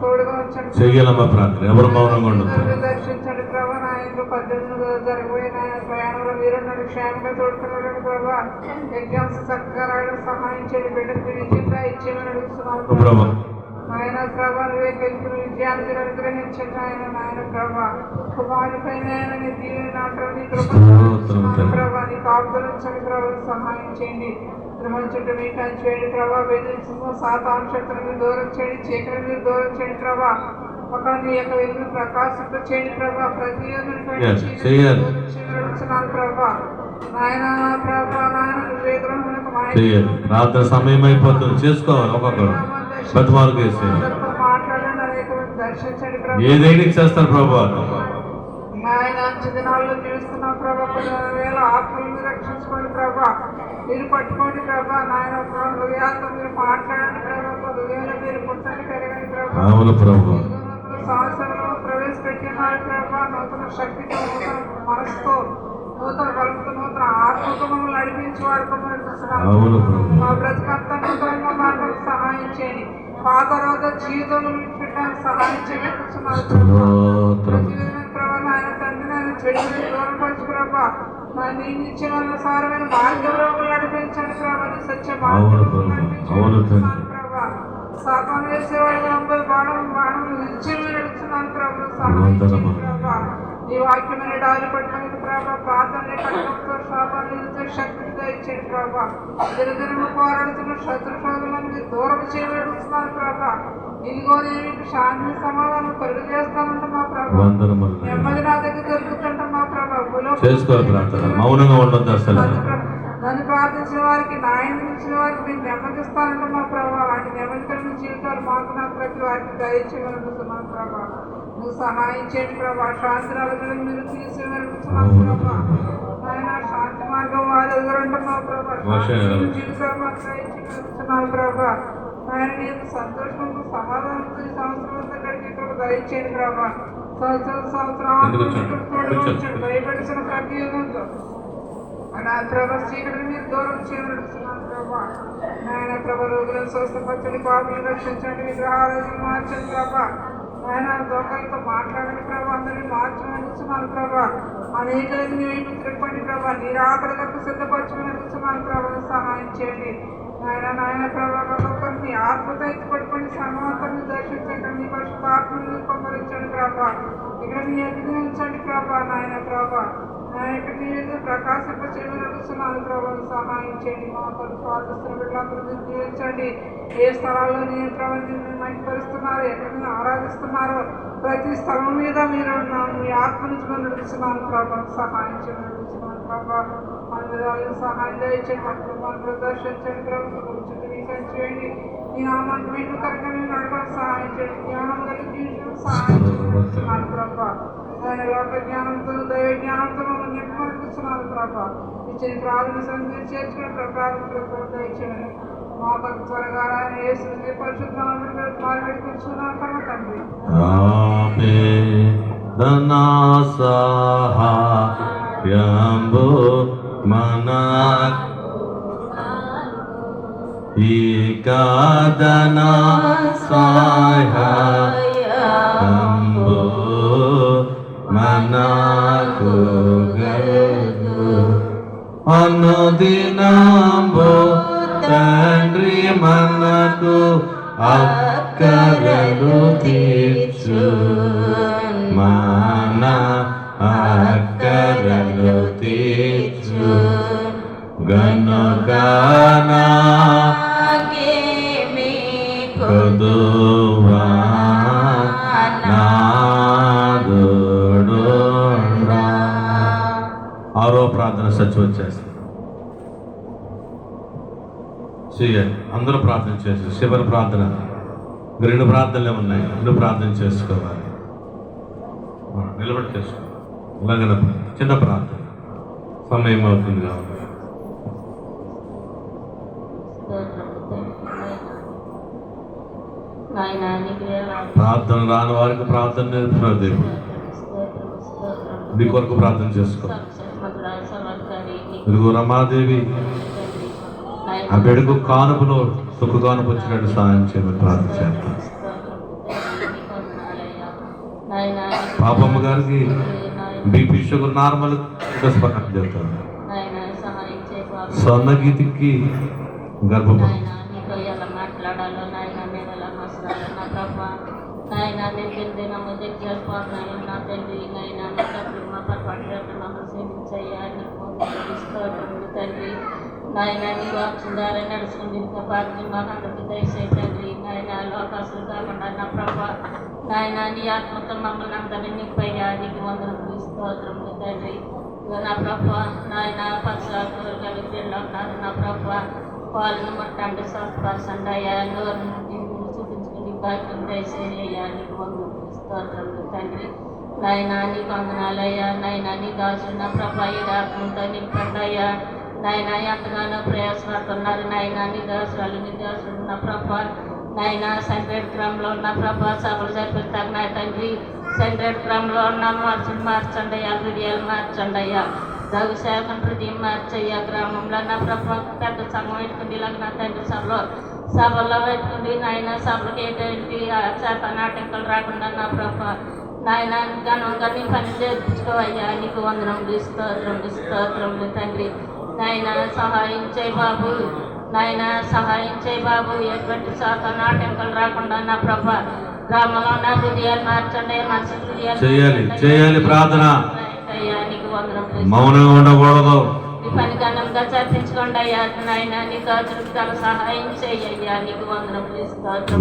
Speaker 3: తోడుగా ఉంచండి.
Speaker 2: చెయ్యాలమ్మా ప్రార్థన, ఎవరు మౌనంగా ఉండదు.
Speaker 3: దర్శించండి ప్రభా. నా ఇంట్లో 18 జరిగిపోయిన ప్రయాణంలో మీరు నన్ను క్షేమంగా తోడుకున్నాడు ప్రభా. ఎగ్జామ్స్ చక్కగా రాయడం సహాయం చేయండి. బిడ్డకు విజయంగా ఇచ్చేమని అడుగుతున్నాను
Speaker 2: ప్రభా.
Speaker 3: నాయన ప్రభా నువ్వే గెలుపు విజయాన్ని అనుగ్రహించండి. నాయన ప్రభా కుమారుపై నీ దీవెన ప్రభా నీ కాపుదలించండి ప్రభా. సహాయం చేయండి. గృహం చుట్టూ మీ కంచి చేయండి ప్రభా. బెదిరించిన సాతాంశక్తులను దూరం చేయండి. చీకటి మీరు దూరం చేయండి ప్రభా. ఒక నీ యొక్క వెలుగు ప్రకాశింప చేయండి ప్రభా. ప్రతి అడుగుతున్నాను ప్రభా. నాయన ప్రభా నాయన నువ్వే గృహములకు
Speaker 2: రాత్రి సమయం అయిపోతుంది, చేసుకోవాలి. ఒక్కొక్కరు బతిమాలకు వేసి
Speaker 3: మాట్లాడండి. అనేక దర్శించండి ప్రభా.
Speaker 2: ఏదైనా చేస్తారు ప్రభా.
Speaker 3: ఆయన అంచు దినాల్లో జీవిస్తున్నాం ప్రభా. 10,000 ఆత్మలను రక్షించుకోండి ప్రభా. మీరు పట్టుకోండి ప్రభా. నాయన హృదయాలతో మీరు మాట్లాడండి ప్రభా. 10,000 మీరు పుట్టండి పెరగండి ప్రభా.
Speaker 2: అవును ప్రభా.
Speaker 3: సంవత్సరంలో ప్రవేశపెట్టినారు ప్రభా. నూతన శక్తితో, నూతన మనసుతో, నూతన బలంతో, నూతన ఆత్మతో మమ్మల్ని నడిపించి వాడుకోమని
Speaker 2: అవును ప్రభా.
Speaker 3: మా బ్రతుకంతా నూతనంగా మాటలకు సహాయం చేయండి. పాత రోజు జీవితంలో పెట్టడానికి సహాయం చేయండి ప్రభా. నాయన తండ్రి నాయన చెడు దూరపరచు ప్రభా. నేను ఇచ్చిన సారమైన మార్గంలో నడిపించండి ప్రభా. నీ సత్య మార్గంలో ప్రభా. సాతాను వేసేవాడు 90 బాణం నిశ్చయమే నడుస్తున్నాను ప్రభా. సహాయం చేయండి ప్రభా. ఈ వాక్యమైన డాలి పట్టడానికి ప్రభా. ప్రార్థన కట్టడంతో సాతాను శక్తితో ఇచ్చేది ప్రభా. దినదినము పోరాడుతున్న శత్రు శోధులను దూరం చేయబడుతున్నాను ప్రభా. ఇదిగో నేను శాంతి సమాధానం కలుగు చేస్తానంట మా ప్రభా. నెమ్మది నా దగ్గర దొరుకుతుంట మా ప్రభా.
Speaker 2: మౌనంగా ఉండొద్దు అసలు.
Speaker 3: నన్ను ప్రార్థించిన వారికి న్యాయం ఇచ్చిన వారికి నేను నెమ్మదిస్తానంట మా ప్రభా. అలాంటి నెమ్మది కలిగిన జీవితాలు మాకు నాకు ప్రతి వారికి దయచేయమనుకుంటున్నాను ప్రభా. నువ్వు సహాయం చేయండి ప్రభా. శాంతి నలుగురు మీరు తీసేయమనుకుంటున్నాను ప్రభా. ఆయన శాంతి మార్గం వారి దగ్గర ఉంటున్నావు ప్రభా. జీవితాలు మాకు దయచేయమనుకుంటున్నాను ప్రభా. ఆయన నేను సంతోషంతో సమాధానంతో ఈ సంవత్సరం అంతా గడిపి ఇక్కడ దయచేయండి ప్రభా. సంవత్సరం భయపడిసిన ప్రతి యుగంతో నా ప్రభా చీకటిని మీరు దూరం చేయమనుకుంటున్నాను ప్రభా. నాయన ప్రభా రోగులను స్వస్థపరచండి. పాపలను రక్షించండి. విగ్రహాలను మార్చండి ప్రభా. ఆయన దోకలతో మాట్లాడండి ప్రభా. అందరినీ మార్చమని అడుగుతున్నాను ప్రభా. అనేకలను మేము తిరగండి ప్రభా. నిరాకరి కొరకు సిద్ధపరచమని అడుగుతున్నాను ప్రభా. సహాయం చేయండి నాయన ప్రభా. ఒక్కొక్కరిని ఆత్మతో ఎత్తి పట్టుకొని సమాధాన్ని దర్శించండి. మీ పరిశుద్ధాత్మను పంపరించండి ప్రభా. ఇక్కడ మీ అగ్ని ఉంచండి ప్రభా. నాయన ప్రభా ఇక్కడ నీళ్ళు ప్రకాశింప చేయమని అడుగుతున్నాను ప్రభా. సహాయం చేయండి. మా కొరకు ప్రార్థిస్తున్న బిడ్డలందరూ మీరు జీవించండి. ఏ స్థలాల్లో నేను ప్రభావం మంచిపరుస్తున్నారో, ఎక్కడ నేను ఆరాధిస్తున్నారో ప్రతి స్థలం మీద మీరు మీ ఆత్మ నుంచి మనం నడుస్తున్నాను ప్రభా. సహాయం చేయమని అడుగుతున్నాను ప్రభా. అందరూ సహాయం దయచేయండి. మా కుటుంబాన్ని ప్రదర్శించండి ప్రభు. చేయండి. ఈ నామాన్ని మీకు కరెక్ట్గా నేను నడవడం సహాయం చేయండి. జ్ఞానం కలిగి జీవించడం సహాయం చేస్తున్నాను ప్రభా. లోక జ్ఞానంతో దైవ జ్ఞానంతో మమ్మల్ని నింపమనిపిస్తున్నాను ప్రభా. ఇచ్చిన ప్రార్థన సంగతి చేర్చుకుని ప్రార్థనతో దయచేయండి. మా కొరకు త్వరగా ఆయన యేసు పరిశుద్ధ పెట్టుకుంటున్నాను కన్నా తండ్రి.
Speaker 2: ఈకాదనా సహాయంబు మనకు గలుగు అనుదినంబు తండ్రి మనకు అక్కరలు తీర్చు మన అక్కరలు తీర్చు గనుగానా కొదువా నాదుడుండా. ఆరో ప్రార్థన సత్యం చేస్తారు. చేయండి అందరూ ప్రార్థన చేస్తారు. శివరి ప్రార్థన 2 ప్రార్థనలే ఉన్నాయి. 2 ప్రార్థన చేసుకోవాలి. నిలబడి చేసుకోవాలి. అలాగే చిన్న ప్రార్థన సమయం అవుతుంది కాబట్టి ప్రార్థన రాని వారికి ప్రార్థన నేర్పుతున్నారు దేవుడు. నీ కొరకు ప్రార్థన చేసుకో. ఇదిగో రమాదేవి ఆ బిడ్డకు కానుపులో సుఖ కానుపు వచ్చినట్టు సహాయం చేయమని ప్రార్థన చేస్తాను. పాపమ్మ గారికి బీపీ షుగర్ నార్మల్ పక్కన చెప్తాను. స్వర్ణగీతికి గర్భఫలం
Speaker 4: మాట్లాడాలో నాయన నేను ఎలా మసలాలో నా ప్రభా నాయన నేను దినము దగ్గరపోతున్నాను నా తండ్రి నాయన మా తప్పుడు మా పొరపాటు మమ్మల్ని క్షమించయ్యా నీకు తండ్రి నాయన నీ వాక్యం ద్వారా నడుచుకుని పాత్ర మాకు అందరికి దయచేయి తండ్రి నాయన లోకాసులు కాకుండా నా ప్రభా నాయన నీ ఆత్మతో మమ్మల్ని అందరినీ నింపయ్యా నీకు వందనములు స్తోత్రములు తండ్రి నా ప్రభా నాయన పక్షాలు కలిపి ఉన్నారు నా ప్రభా వాళ్ళను మొట్టండి స్వస్థపరచండి అయ్యా నోరు చూపించుకుని భాగ్యం దయచేయ్యా నీకు వందనములు స్తోత్రములు తండ్రి నాయన నీకు వందనాలయ్యా నాయన నీ దాసుడు నా ప్రభా ఈ ఆత్మతో నింపండి అయ్యా నాయన ఎంతగానో ప్రయాసపడుతున్నారు నాయన నీ దాసుడు నా ప్రభా నాయన సెంట్రేట్ క్రమంలో ఉన్న ప్రభా సభలు జరిపిస్తారు నా తండ్రి సెంట్రేట్ క్రమంలో ఉన్న మార్చండి అయ్యా హృదయాలు మార్చండి అయ్యా రఘుశాఖం హృదయం మార్చయ్యా గ్రామంలో నా ప్రభా పెద్ద సంఘం పెట్టుకుంటే ఇలాగ నా తండ్రి సభల్లో పెట్టుకుంటే నాయన సభలకు ఏంటంటే చేత నాటకాలు రాకుండా నా ప్రభా నాయన ఘనంగా నీ పని చేర్చుకోవయ్యా నీకు వందనములు స్తోత్రములు తండ్రి నాయన సహాయం చేయి బాబు నాయన సహాయం చేయి బాబు ఎటువంటి శాఖ నాటకాలు రాకుండా నా ప్రభా గ్రామంలో నా హృదయాలు మార్చండి మనసు హృదయాలు
Speaker 2: చేయాలి ప్రార్థన
Speaker 4: అయ్యా నీకు వందనములు
Speaker 2: మౌనంగా ఉండకూడదు.
Speaker 4: నీ పని ఘనంగా చర్చించుకోండి అయ్యా నాయన నీ దాచులకు సహాయం చేయ్యా నీకు వందనములు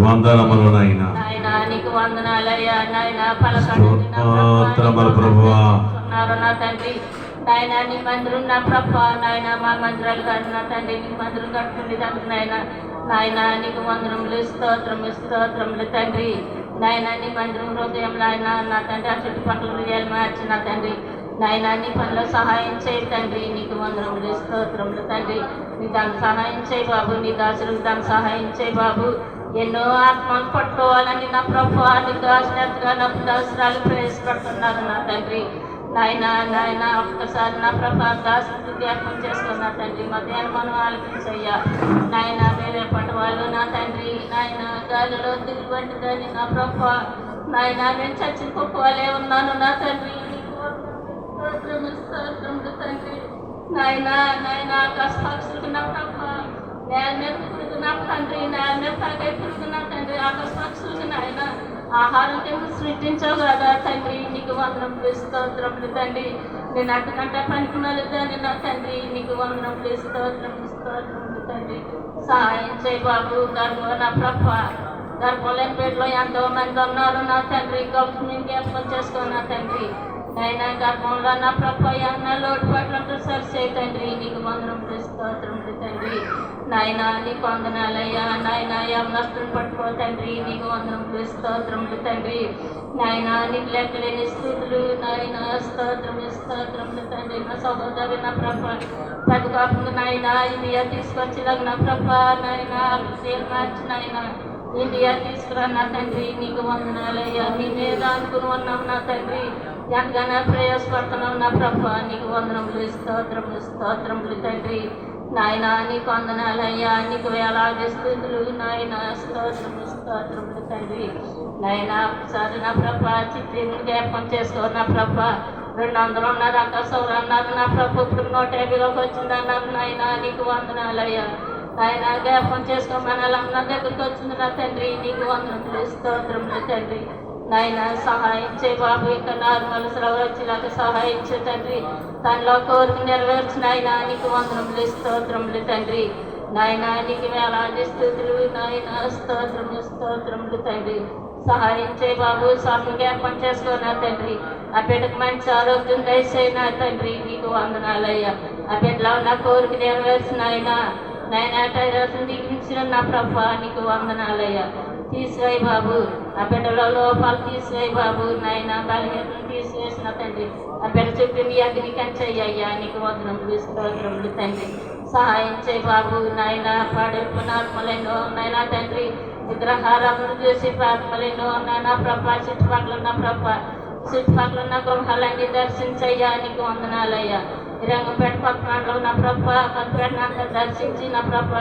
Speaker 2: వందనములు నాయన
Speaker 4: నీకు వందనాలయ్యా నాయన
Speaker 2: స్తోత్రములు ప్రభువా
Speaker 4: నా తండ్రి నాయన నీ మందిరం నా ప్రభా నాయన మా మందిరాలు కాదు నా తండ్రి నీ మందిరం కట్టుకుంది తండ్రి నాయన నీకు వందనములు స్తోత్రములు తండ్రి నాయన నీ మందిరం హృదయంలో ఆయన నా తండ్రి ఆ చుట్టుపక్కల హృదయాలు మార్చి నా తండ్రి నాయన నీ పనిలో సహాయం చేయి తండ్రి నీకు వందనములు స్తోత్రములు తండ్రి నీ దానికి సహాయం చేయి బాబు నీ దాసులకు దానికి సహాయం చేయి బాబు ఎన్నో ఆత్మలు పట్టుకోవాలని నా ప్రభా నీ దాసుగా నా దాసురాలు ప్రవేశపడుతున్నారు నా తండ్రి నాయన ఒక్కసారి నా ప్రభా దాసుకు జ్ఞాపకం చేసుకున్న తండ్రి మధ్యాహ్నం మనం ఆలకించయ్యా నాయన వేరే పట్టు వాళ్ళు నా తండ్రి నాయన గాలిలో దిగుబడి కానీ నా ప్రభా నాయన నేను చచ్చిన కుక్కవాలే ఉన్నాను నా తండ్రి తండ్రి నాయన ఆకాశపక్షులకు నా ప్రభా నేల మీద పురుగు నా తండ్రి నేల మీద తలకై పురుగు నా తండ్రి ఆకాశపక్షులకు నాయన ఆహారం కింద సృష్టించావు కదా తండ్రి నీకు వందనములు స్తోత్రములు తండ్రి నేను అంటుకంటే పనికిమలుద్దని నా తండ్రి నీకు వందనములు స్తోత్రములు తండ్రి సహాయం చేయి బాబు గర్భం నా ప్రభా గర్భంలో పేటలో ఎంతో మంది ఉన్నారు నా తండ్రి గొప్ప మేము జ్ఞాపకం చేసుకో నా తండ్రి నైనా గర్భంలో నా ప్రభా అన్న లోటుపాట్లంటూ సరిచేయి తండ్రి నీకు వందనములు స్తోత్రములు తండ్రి నాయనా నీకు వందనాలయ్యా నాయనా యవనస్తులను పట్టుకో తండ్రి నీకు వందనములు స్తోత్రములు తండ్రి నాయనా నీకు లెక్కలేని స్థుతులు నాయనా స్తోత్రములు తండ్రి నా సహోదరి నా ప్రభా పెద్ద కాకుండా నాయనా ఇండియా తీసుకొచ్చేలాగా నా ప్రభా నాయనా మార్చి నాయనా ఇండియా తీసుకురా నా తండ్రి నీకు వందనాలయ్యా నీ మీద అనుకుని ఉన్నాం నా తండ్రి ఎంతగానో ప్రయాసపడుతున్నావు నా ప్రభా నీకు వందనములు స్తోత్రములు తండ్రి నాయన నీకు వందనాలయ్యా నీకు వేలాది స్థుతులు నాయన స్తోత్రములు తండ్రి నాయన ఒకసారి నా ప్రభా చిత్రీని జ్ఞాపకం చేసుకో నా ప్రభా 200 ఉన్నారు అక్కసౌలు అన్నారు నా ప్రభు ఇప్పుడు 150లోకి వచ్చిందన్నారు నాయన నీకు వందనాలయ్యా ఆయన జ్ఞాపకం చేసుకోమని వాళ్ళ దగ్గరికి వచ్చింది నా తండ్రి నీకు వందనములు స్తోత్రములు తండ్రి నాయన సహాయం చేయి బాబు ఇంకా నార్మల్ శ్రవ వచ్చేలాగా సహాయం చే తండ్రి తనలో కోరిక నెరవేర్చిన ఆయన నీకు వందనములు స్తోత్రములు తండ్రి నాయన నీకు వేలాది స్థుతులు నాయన స్తోత్రములు తండ్రి సహాయం చేయి బాబు స్వామి జ్ఞాపకం చేసుకో నా తండ్రి ఆ బిడ్డకు మంచి ఆరోగ్యం దయచేయి నా తండ్రి నీకు వందనాలయ్యా ఆ బిడ్డలో ఉన్న కోరిక నెరవేర్చిన నాయన టైరాసును దిగించిన నా ప్రభా నీకు వందనాలయ్యా తీసివేయి బాబు ఆ బిడ్డలో లోపాలు తీసివేయి బాబు నాయన బలహీనతను తీసివేసిన తండ్రి ఆ బిడ్డ చుట్టూ నీ అగ్ని కంచెయ్యా నీకు వందనములు స్తోత్రములు తండ్రి సహాయం చేయి బాబు నాయన పాడైపోయినాత్మలెన్నో నాయన తండ్రి విగ్రహారాధన చేసి ప్రాత్మలెన్నో నాయన ప్రభా చుట్టుపక్కల ఉన్న ప్రభా చుట్టుపక్కల ఉన్న గృహాలన్నీ దర్శించయ్యా నీకు వందనాలయ్యా. రంగంపేట పట్టణంలో నా ప్రభ కొత్తపేటనంతా దర్శించి నా ప్రభ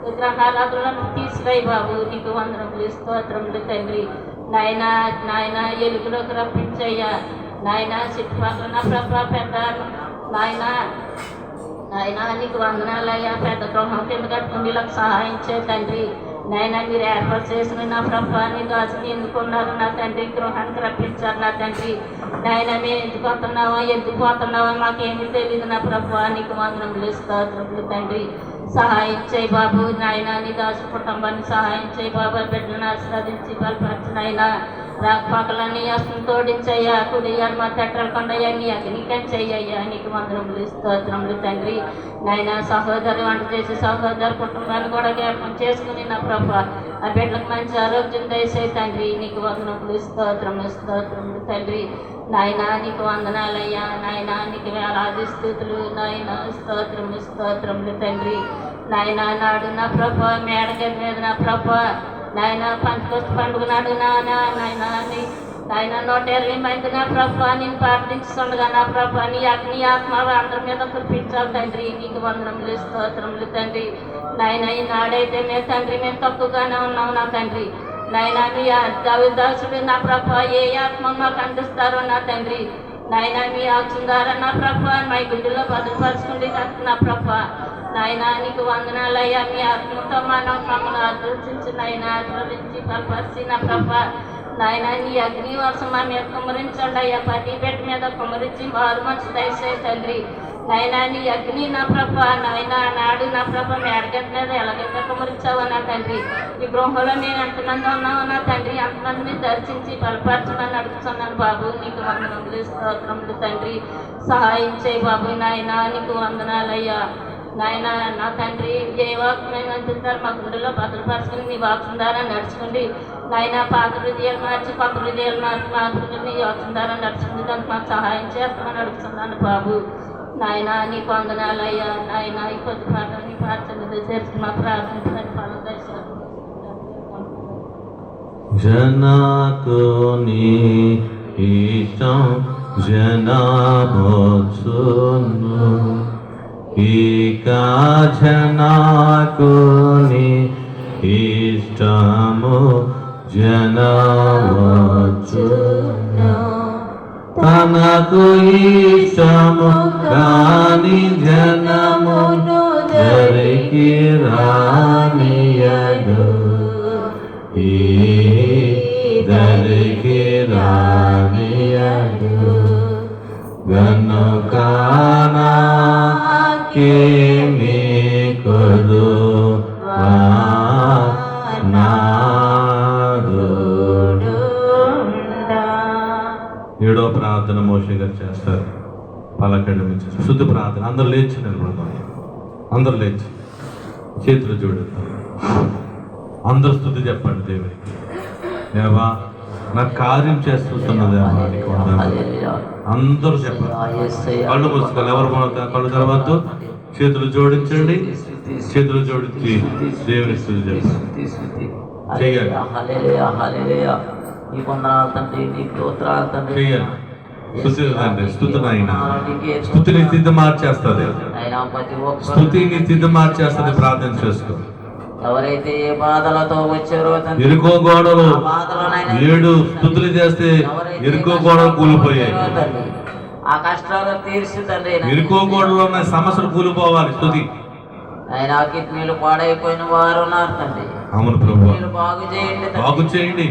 Speaker 4: విగ్రహారాధనలను తీసుకురాయి బాబు. నీకు వందనములు స్తోత్రములు తండ్రి. నాయనా నాయన ఎలుగులోకి రప్పించయ్యా నాయన. చుట్టుపక్కల నా ప్రభ పెద్ద నాయన నీకు వందనాలయ్యా. పెద్ద గృహం కింద కట్టుకుని వీళ్ళకి సహాయం చేయ తండ్రి. నాయన మీరు ఏర్పాటు చేసిన నా ప్రభ నీ దాసుని ఎందుకున్నారు నా తండ్రి. గృహానికి రప్పించారు నా తండ్రి. నాయన మేము ఎందుకు పోతున్నావో మాకేమీ తెలియదు నా ప్రభ. నీకు వందనములు స్తోత్రములు తండ్రి. సహాయం చేయి బాబు నాయన. నీ దాసు కుటుంబాన్ని సహాయం చేయి బాబు. బిడ్డలను ఆశీర్వదించి బలపరచు నాయన. రాకపోకలన్నీ అసలు తోడించయ్యా. కుడి మా తెట్టలు కొండయ్యా నీ అగ్నికం చెయ్యయ్యా. నీకు వందనములు స్తోత్రములు తండ్రి. నాయన సహోదరు వంట చేసి సహోదరు కుటుంబాన్ని కూడా జ్ఞాపకం చేసుకుని నా ప్రభ ఆ బిడ్డలకు మంచి ఆరోగ్యం దయచేయి తండ్రి. నీకు వందనములు స్తోత్రములు తండ్రి. నాయన నీకు వందనాలయ్యా. నాయన నీకు వేలాది స్తుతులు నాయన. స్తోత్రములు తండ్రి. నాయన నాడు నా ప్రభ మేడగది మీద నా ప్రభ నాయన పంచకొస్త పండుగ నాడు నాయన 120 మంది నా ప్రభ నేను ప్రార్థించుండగా నా ప్రభ నీ అగ్ని ఆత్మ అందరి మీద కురిపించాలి తండ్రి. నీకు వందనములు స్తోత్రములు తండ్రి. నాయన ఈనాడైతే మేము తండ్రి మేము తక్కువగానే ఉన్నాం నా తండ్రి. నాయన మీ దాసుడు నా ప్రభ ఏ ఆత్మ మాకు అందిస్తారో నా తండ్రి. నాయన మీ ఆత్మ ద్వారా నా ప్రభ మా గుడ్డులో భద్రపరచుకుంటే నా ప్రభ నాయన నీకు వందనాలయ్యా. మీ ఆత్మతో మమ్మల్ని ఆదర్శించి నాయన ఆశీర్వదించి బలపరిచి నా ప్రభ నాయన నీ అగ్ని వర్షం మా మీద కుమరించండి అయ్యా. ప్రతి బిడ్డ మీద కుమరించి మారు మనసు దయచేయి తండ్రి. నాయన నీ అగ్ని నా ప్రభ నాయన నాడు నా ప్రభ మేడగడ్డ మీద ఎలాగైతే కుమరించావో నా తండ్రి. ఈ గృహంలో మేము ఎంతమంది ఉన్నామో నా తండ్రి అంతమందిని దర్శించి బలపరచమని అడుగుతున్నాను బాబు. నీకు వందనములు స్తోత్రములు తండ్రి. సహాయం చేయి బాబు నాయన. నీకు వందనాలయ్యా. నాయన నా తండ్రి ఏ వాక్యం అందిస్తారు మా గుండెలో భద్రపరచుకుని నీ వాక్యం ద్వారా నడుచుకోండి నాయన. పాత హృదయాలు మార్చి కొత్త హృదయాలు మార్చుకుని నీ వాక్యం ద్వారా నడుచుకుని దానికి మాకు సహాయం చేస్తామని అడుగుతున్నాను బాబు నాయన. నీకు వందనాలయ్యా. నాయన ఈ కొద్ది పాటలు నీ ప్రార్థన చేర్చుకుని మా ప్రార్థన ప్రతిఫలం దర్శనం
Speaker 2: జనాకు నీ ఇష్టం జనమొచ్చును జనాకు నీ ఇష్టము జనమొచ్చును తనకు ఇష్టము కాని జనమును దరికి రానియడు దరికి రానియడు గనుకానా కేమి కొదు ఏడో ప్రార్థన మోషే గారు చేస్తారు. పలకడం ఇచ్చేసి శుద్ధ ప్రార్థన. అందరూ లేచి నిలబడతాం. అందరూ లేచి చేతులు చూడతాం. అందరూ స్తుతి చెప్పండి దేవునికి. దేవా నా కార్యం చేస్తున్న దేవా నీకు వందనాలు. అందరూ చెప్పండి. కళ్ళు మూసుకోవాలి. ఎవరు కళ్ళు తెరవద్దు. చేతులు జోడించండి. చేతులు జోడించి దేవుని స్తుతి చెప్పండి. చేయాలి. చేయాలి. స్తుతి నాయన. స్తుతిని స్థితి మార్చేస్తుంది. స్తుతిని స్థితి మార్చేస్తుంది. ప్రార్థన చేసుకో.
Speaker 5: ఎవరైతే ఏ బాధలతో వచ్చారో
Speaker 2: ఎరుకో గోడలు 7 స్తుతులు చేస్తే ఎరుకో గోడలు కూలిపోయాయి.
Speaker 5: ఆ కష్టాలు తీర్చి తండ్రి
Speaker 2: ఎరుకో గోడలో ఉన్న సమస్యలు కూలిపోవాలి. స్తుతి.
Speaker 5: ఆయన కిడ్నీలు పాడైపోయిన వారు ఉన్నారు తండ్రి.
Speaker 2: అవును ప్రభువా.
Speaker 5: బాగు చేయండి.
Speaker 2: బాగు చేయండి.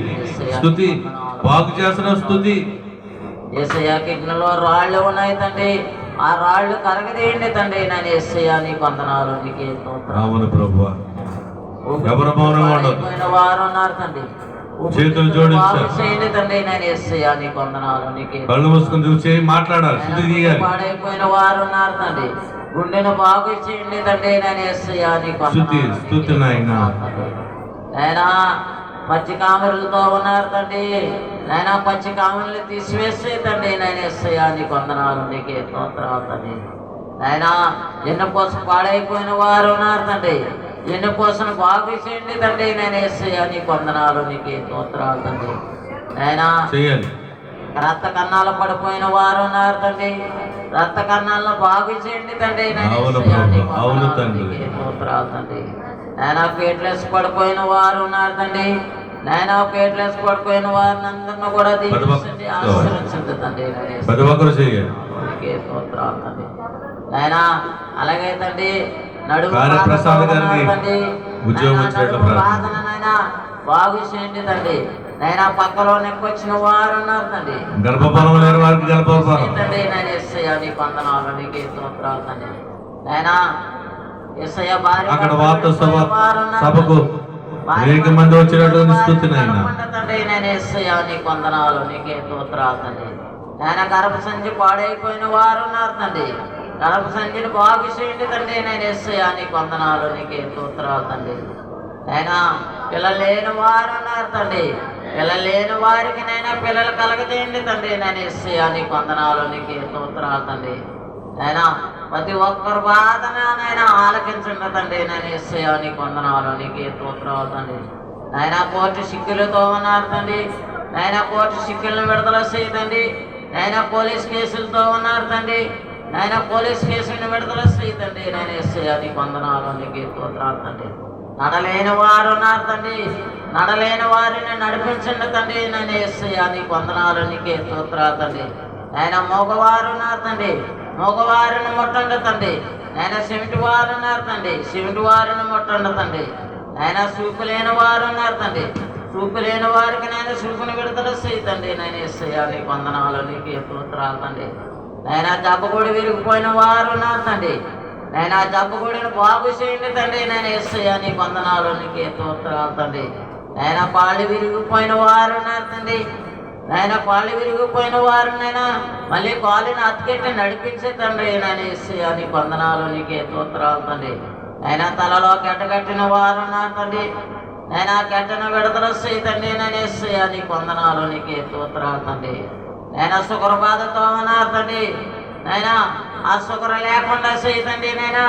Speaker 2: స్తుతి. బాగు చేసిన స్తుతి.
Speaker 5: యేసయ్య కిడ్నీలో రాళ్ళు ఉన్నాయి తండ్రి. ఆ రాళ్ళు కరగదేయండి తండ్రి. నేను యేసయ్య నీకు వందనాలు. నీకే స్తోత్రం.
Speaker 2: అవును ప్రభువా. ఎవరు మౌనంగా ఉండదు.
Speaker 5: వారు ఉన్నారు తండ్రి.
Speaker 2: చేతులు జోడించారు.
Speaker 5: చేయండి తండ్రి. నేను యేసయ్య నీకు వందనాలు. నీకే
Speaker 2: కళ్ళు మూసుకొని చూసి మాట్లాడాలి. స్తుతి చేయాలి.
Speaker 5: పాడైపోయిన వారు ఉన్నారు తండ్రి. గుండెను బాగు చేయండి తండ్రి. నేను యేసయ్య నీకు వందనాలు.
Speaker 2: స్తుతి నాయన.
Speaker 5: నాయనా పచ్చి కామెరులతో ఉన్నారు తండ్రి. నాయన పచ్చి కామెరులు తీసివేస్తే తండ్రి. నేను యేసయ్య నీకు వందనాలు. నీకే స్తోత్రాలు తండ్రి. నాయనా ఎన్న కోసం పాడైపోయిన వారు ఉన్నారు తండ్రి. ఎన్ని కోసం బాగు చేయండి తండ్రి. నేను యేసయ్య నీకు వందనాలు. నీకే స్తోత్రాలు తండ్రి. నాయనా
Speaker 2: చేయాలి.
Speaker 5: రక్త కన్నాలు పడిపోయిన వారు ఉన్నారు తండ్రి, రక్త కన్నాలను బాగు చేయండి తండ్రి.
Speaker 2: అవును ప్రభు, అవును తండ్రి.
Speaker 5: స్తోత్రాలు తండ్రి. నాయన పేట్లెస్ పడిపోయిన వారు ఉన్నారు తండ్రి, నాయన పేట్లెస్ పడిపోయిన వారిని అందరిని కూడా దీవించండి, ఆశీర్వదించండి తండ్రి.
Speaker 2: ప్రతి ఒక్కరు చేయండి.
Speaker 5: స్తోత్రాలు తండ్రి. నాయన అలాగే తండ్రి నడుము
Speaker 2: ప్రసాద్ గారికి
Speaker 5: తండ్రి,
Speaker 2: ఉద్యోగం వచ్చినట్లు
Speaker 5: బాధన నాయన బాగు చేయండి తండ్రి. నాయన పక్కలో నెక్కొచ్చిన వారు ఉన్నారు తండ్రి,
Speaker 2: గర్భఫలం లేని వారికి గర్భఫలం
Speaker 5: తండ్రి. నేను ఎస్ఐ నీకు వందనాలు, నీకు స్తోత్రాలు తండ్రి. నాయన ఎస్ఐ భార్య
Speaker 2: అక్కడ వార్త సభకు అనేక మంది వచ్చినట్టు స్థుతి నాయన
Speaker 5: తండ్రి. నేను ఎస్ఐ నీకు వందనాలు, నీకే స్తోత్రాలు తండ్రి. నాయన గర్భ సంచి పాడైపోయిన వారు ఉన్నారు తండ్రి, గర్భ సంచిని బాగు చేయండి తండ్రి. నేను ఎస్ఐ నీకు వందనాలు, నీకే స్తోత్రాలు తండ్రి. ఆయన పిల్లలు లేని వారు ఉన్నారు తండ్రి, పిల్లలు లేని వారికి నైనా పిల్లలు కలగజేయండి తండ్రి. నేను ఎస్ఐ నీకు వందనాలు, నీకు స్తోత్రాలు తండ్రి. ఆయన ప్రతి ఒక్కరు బాధన నాయన ఆలకించండి తండ్రి. నేను ఎస్ఐ నీకు వందనాలు, నీకు స్తోత్రాలు తండ్రి. ఆయన కోర్టు సిక్కులతో ఉన్నారు తండ్రి, నాయన కోర్టు సిక్కులను విడుదల చేయదండి. నాయన పోలీస్ కేసులతో ఉన్నారు తండ్రి, నాయన పోలీస్ కేసులను విడుదల చేయదండి. నేను ఎస్ఐ నీకు వందనాలు, నీకు స్తోత్రాలు తండ్రి. నడలేని వారు ఉన్నారు తండ్రి, నడలేని వారిని నడిపించండి తండ్రి. నేను ఎస్ఐ నీకు వందనాలు, నీకే స్తోత్రాలు తండ్రి. ఆయన మగవారు ఉన్నారు తండ్రి, మగవారిని ముట్టండి తండ్రి. ఆయన సిమెంట్ వారు ఉన్నారు తండ్రి, సిమెంట్ వారిని ముట్టండి తండ్రి. ఆయన చూపు లేని వారు ఉన్నారు తండ్రి, చూపు లేని వారికి నేను చూపుని విడుదల చేయతండి. నేను ఎస్ఐ నీకు వందనాలు, నీకే స్తోత్రాలు తండ్రి. ఆయన జబ్బగుడి విరిగిపోయిన వారు ఉన్నారు తండ్రి, నేను ఆ జబ్బగుడిని బాగు చేయండి తండ్రి. నేను ఎస్ఐ నీకు వందనాలు, నీకే స్తోత్రాలు తండ్రి. ఆయన కాళ్ళు విరిగిపోయిన వారు ఉన్నారు తండ్రి, ఆయన కాళ్ళు విరిగిపోయిన వారు నైనా మళ్ళీ కాళ్ళని అతికెట్టి నడిపించే తండ్రి. నేను ఎస్ఐ నీకు వందనాలు, నీకే స్తోత్రాలు తండ్రి. ఆయన తలలో గడ్డగట్టిన వారు ఉన్నారు తండ్రి, నేను ఆ గడ్డను విడుదల చేయతండి. నేను ఎస్ఐ నీకు వందనాలు, నీకే స్తోత్రాలు తండ్రి. నేను షుగర్ బాధతో ఉన్నారు తండ్రి, నైనా ఆ షుగర్ లేకుండా చేయతండి. నైనా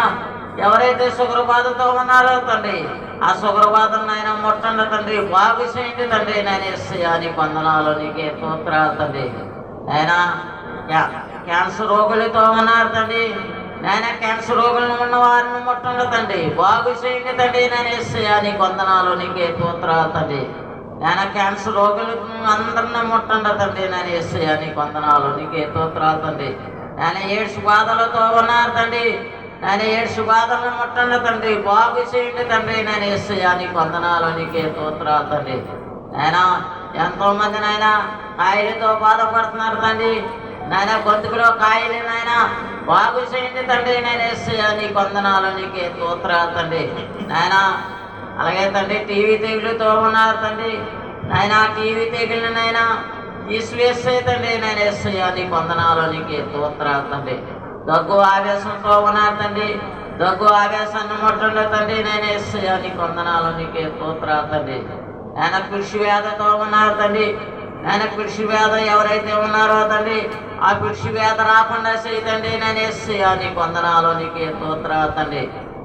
Speaker 5: ఎవరైతే షుగర్ బాధతో ఉన్నారో తండ్రి, ఆ షుగర్ బాధను నాయన ముట్టండి తండ్రి, బాగు చేయండి తండ్రి. నేను ఎస్ఐ నీకు వందనాలు, నీకే స్తోత్రాలు తండ్రి. ఆయన క్యాన్సర్ రోగులతో ఉన్నారు తండ్రి, నాయన క్యాన్సర్ రోగులను ఉన్న వారిని ముట్టండి తండ్రి, బాగు చేయండి తండ్రి. నేను ఎస్ఐ నీకు వందనాలు, నీకే స్తోత్రాలు తండ్రి. నేను క్యాన్సర్ రోగులు అందరిని ముట్టండి తండ్రి. నేను ఎస్ఐ నీకు వందనాలు, నీకే స్తోత్రాలు తండ్రి. నేను ఏడ్స్ బాధలతో ఉన్నారు తండ్రి, నేను ఏడ్స్ బాధలను ముట్టండి తండ్రి, బాగు చేయండి తండ్రి. నేను ఎస్ఐ నీకు వందనాలు, నీకే స్తోత్రాలు తండ్రి. నాయన ఎంతో మంది నాయన కాయలతో బాధపడుతున్నారు తండ్రి, నాయన గొంతుకులో కాయలు నాయన బాగు చేయండి తండ్రి. నేను ఎస్ఐ నీకు వందనాలు, నీకే స్తోత్రాలు తండ్రి. నాయన అలాగే తండ్రి టీవీ తెగులుతో ఉన్నారు తండ్రి, నాయన టీవీ తెగులు నాయన తీసివేసే తండ్రి. నేను ఎస్ఐ నీకు వందనాలు, నీకే స్తోత్రాలు తండ్రి. దగ్గు ఆవేశంతో ఉన్నారు తండ్రి, దగ్గు ఆవేశాన్ని ముట్టండి తండ్రి. నేను ఎస్ఐ నీకు వందనాలు, నీకే స్తోత్రాలు తండ్రి. ఆయన పిడిసి వ్యాధితో ఉన్నారు తండ్రి, ఆయన పిడిసి వ్యాధ ఎవరైతే ఉన్నారో తండ్రి, ఆ పిడిసి వ్యాధ రాకుండా చేయతండి. నేను ఎస్ఐ నీకు వందనాలు, నీకే స్తోత్రాలు తండ్రి.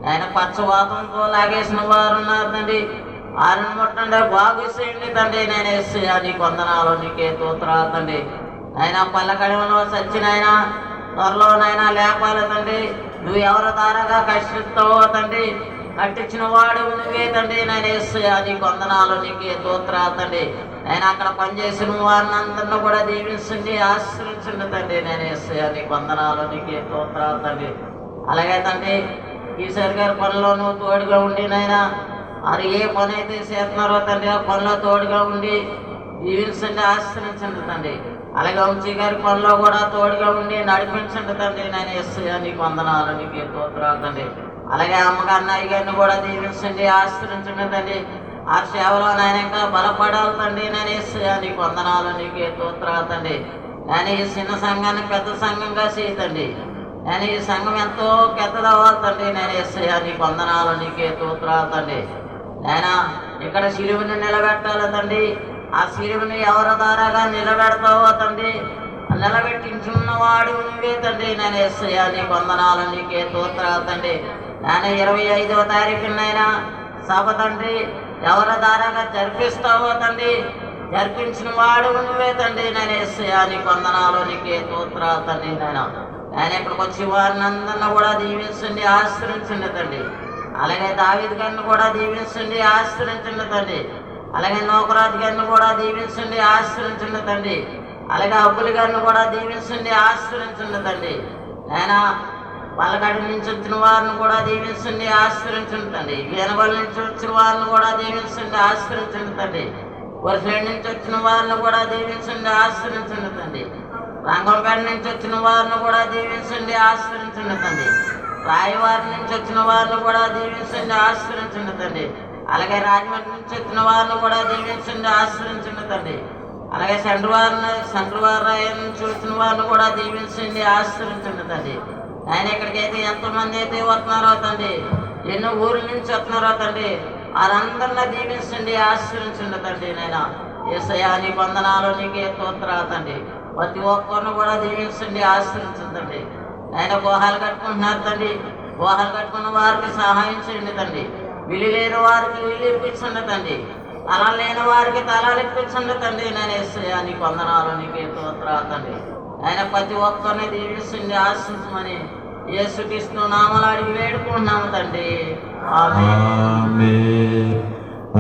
Speaker 5: ఆయన పచ్చవాతంతో లాగేసిన వారు ఉన్నారు తండ్రి, వారిని ముట్టండి, బాగు చేయండి తండ్రి. నేను ఎస్ఐ నీకు వందనాలు, నీకే స్తోత్రాలు తండ్రి. ఆయన పల్లకడంలో సచ్చిన ఆయన త్వరలో నాయన లేపాలి తండ్రి. నువ్వు ఎవరి ద్వారాగా కష్టిస్తావో తండ్రి, కట్టించిన వాడు నువ్వే తండ్రి. నేను ఎస్ఐ నీకు వందనాలు, నీకే స్తోత్రాలు తండ్రి. నేను అక్కడ పనిచేసిన వారిని అందరిని కూడా దీవించండి, ఆశీర్వించండి తండ్రి. నేను ఎస్ఐ నీకు వందనాలు, నీకే స్తోత్రాలు తండ్రి. అలాగే తండ్రి ఈశ్వర్ గారి పనిలో నువ్వు తోడుగా ఉండి నాయన, వారు ఏ పని అయితే చేస్తున్నారో తండ్రి ఆ పనిలో తోడుగా ఉండి దీవించండి, ఆశీర్వించండి తండ్రి. అలాగే వంశీ గారి పనిలో కూడా తోడుగా ఉండి నడిపించండి తండ్రి. నేను ఎస్ఐ నీకు వందనాలు, నీకే స్తోత్రాలు తండ్రి. అలాగే అమ్మగారిని అయ్యగారిని కూడా దీవించండి, ఆశీర్వించండి తండ్రి. ఆ సేవలో నాయన ఇంకా బలపడాలి తండ్రి. నేను ఎస్ఐ నీకు వందనాలు, నీకే స్తోత్రాలు తండ్రి. నేను ఈ చిన్న సంఘాన్ని పెద్ద సంఘంగా చేయతండి, నేను ఈ సంఘం ఎంతో పెద్దదవ్వాలి తండ్రి. నేను ఎస్ఐ నీకు వందనాలు, నీకే స్తోత్రాలు తండ్రి. నేను ఇక్కడ సిలువని నిలబెట్టాలి తండ్రి, ఆ సిలువని ఎవరి ద్వారాగా నిలబెడతావో తండ్రి, నిలబెట్టించున్నవాడు నువ్వే తండ్రి. నేను ఎస్ఐ నీకు వందనాలు, నీకే స్తోత్రాలు తండ్రి. నేను 25వ తారీఖునైనా సభ తండ్రి ఎవరి ద్వారాగా జరిపిస్తావో తండ్రి, జరిపించిన వాడు నువ్వే తండ్రి నేను యేసయ్యా నీకు వందనాలు నీకే స్తోత్రాలు తండ్రి ఆయన ఇక్కడికి వచ్చి వారిని అందరిని కూడా దీవించండి ఆశ్రయించండి తండ్రి. అలాగే దావీదు గారిని కూడా దీవించండి ఆశ్రయించండి తండ్రి. అలాగే నోకరాజు గారిని కూడా దీవించండి ఆశ్రయించండి తండ్రి. అలాగే అబ్బులి గారిని కూడా దీవించండి ఆశ్రయించండి తండ్రి. ఆయన పల్లకాడి నుంచి వచ్చిన వారిని కూడా దీవించండి ఆశ్రయించండి తండ్రి. వీనగోళ్ళ నుంచి వచ్చిన వారిని కూడా దీవించండి ఆశ్రయించండి తండ్రి. వరిసేడు నుంచి వచ్చిన వారిని కూడా దీవించండి ఆశ్రయించండి తండ్రి. రంగంపేట నుంచి వచ్చిన వారిని కూడా దీవించండి ఆశ్రయించండి తండ్రి. రాయవారి నుంచి వచ్చిన వారిని కూడా దీవించండి ఆశ్రయించండి తండ్రి. అలాగే రాజమండ్రి నుంచి వచ్చిన వారిని కూడా దీవించండి ఆశ్రయించండి తండ్రి. అలాగే సండ్రవారి నుంచి వచ్చిన వారిని కూడా దీవించండి ఆశ్రయించండి తండ్రి. ఆయన ఇక్కడికైతే ఎంతమంది అయితే వస్తున్నారో తండ్రి, ఎన్నో ఊర్ల నుంచి వస్తున్నారో తండ్రి, వారందరినీ దీవించండి ఆశ్రయించండి తండ్రి. నాయన యేసయ్యా నీకు వందనాలు నీకే స్తోత్రాలు తండ్రి. ప్రతి ఒక్కరిని కూడా దీవించండి ఆశ్రయించండి తండ్రి. ఆయన గుహాలు కట్టుకుంటున్నారు తండ్రి, గుహాలు కట్టుకున్న వారికి సహాయం చేయండి తండ్రి. విల్లు లేని వారికి విల్లు ఇప్పించండి తండ్రి. తలాలు లేని వారికి తలాలు ఇప్పించండి తండ్రి. నేను యేసయ్యా నీకు వందనాలు నీకే స్తోత్రాలు తండ్రి. ఆయన ప్రతి ఒక్కరిని దీవించండి ఆశ్రయించమని యేసుక్రీస్తు నామములో అడిగి వేడుకుంటున్నాము తండ్రి.
Speaker 2: ఆమేన్.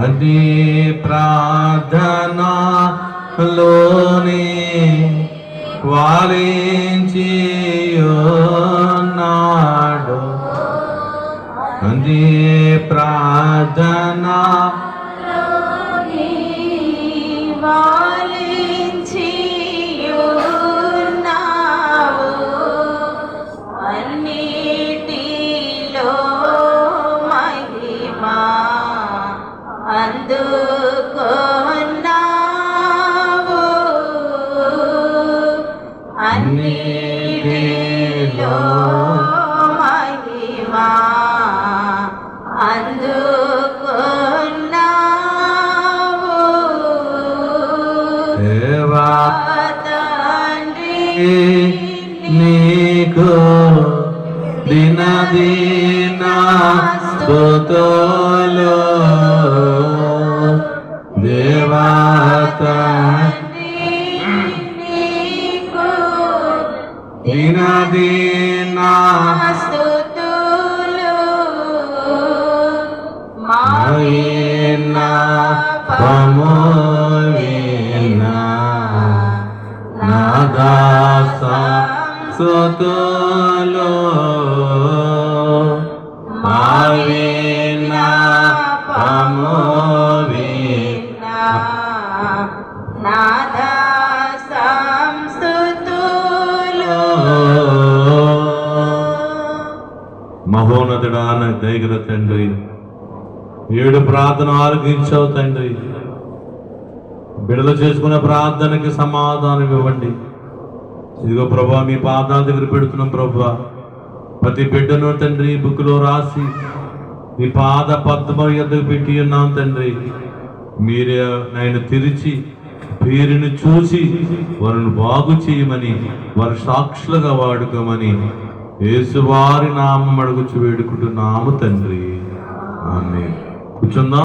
Speaker 2: అది ప్రార్థనలోనే వాలించి ఉన్నాడు. అది ప్రార్థన
Speaker 1: అన్నిటిలో మహిమా అందుకున్నావు
Speaker 2: దేవా
Speaker 1: తండ్రి.
Speaker 2: నీకు దినదిన స్తుతులు దేవా దినదిన
Speaker 1: స్తుతులు
Speaker 2: మాయిన పమోవిన నాదాస స్తుతులు మాయిన పమోవిన
Speaker 1: నాదా సంస్తుతులు.
Speaker 2: మహోన్నతుడాన దయగల తండ్రి, 7 ప్రార్థన ఆలకించావు తండ్రి. బిడలు చేసుకున్న ప్రార్థనకి సమాధానం ఇవ్వండి. ఇదిగో ప్రభా మీ పాదాల దగ్గర పెడుతున్నాం ప్రభా. ప్రతి బిడ్డను తండ్రి బుక్లో రాసి మీ పాద పద్మ ఎద్దకు పెట్టి ఉన్నాం తండ్రి. మీరే నేను తెరిచి పేరుని చూసి వారిని బాగు చేయమని, వారి సాక్షులుగా వాడుకోమని యేసువారి నామం అడుగుచు వేడుకుంటున్నాము తండ్రి. ఆమేన్. కూర్చుందాం.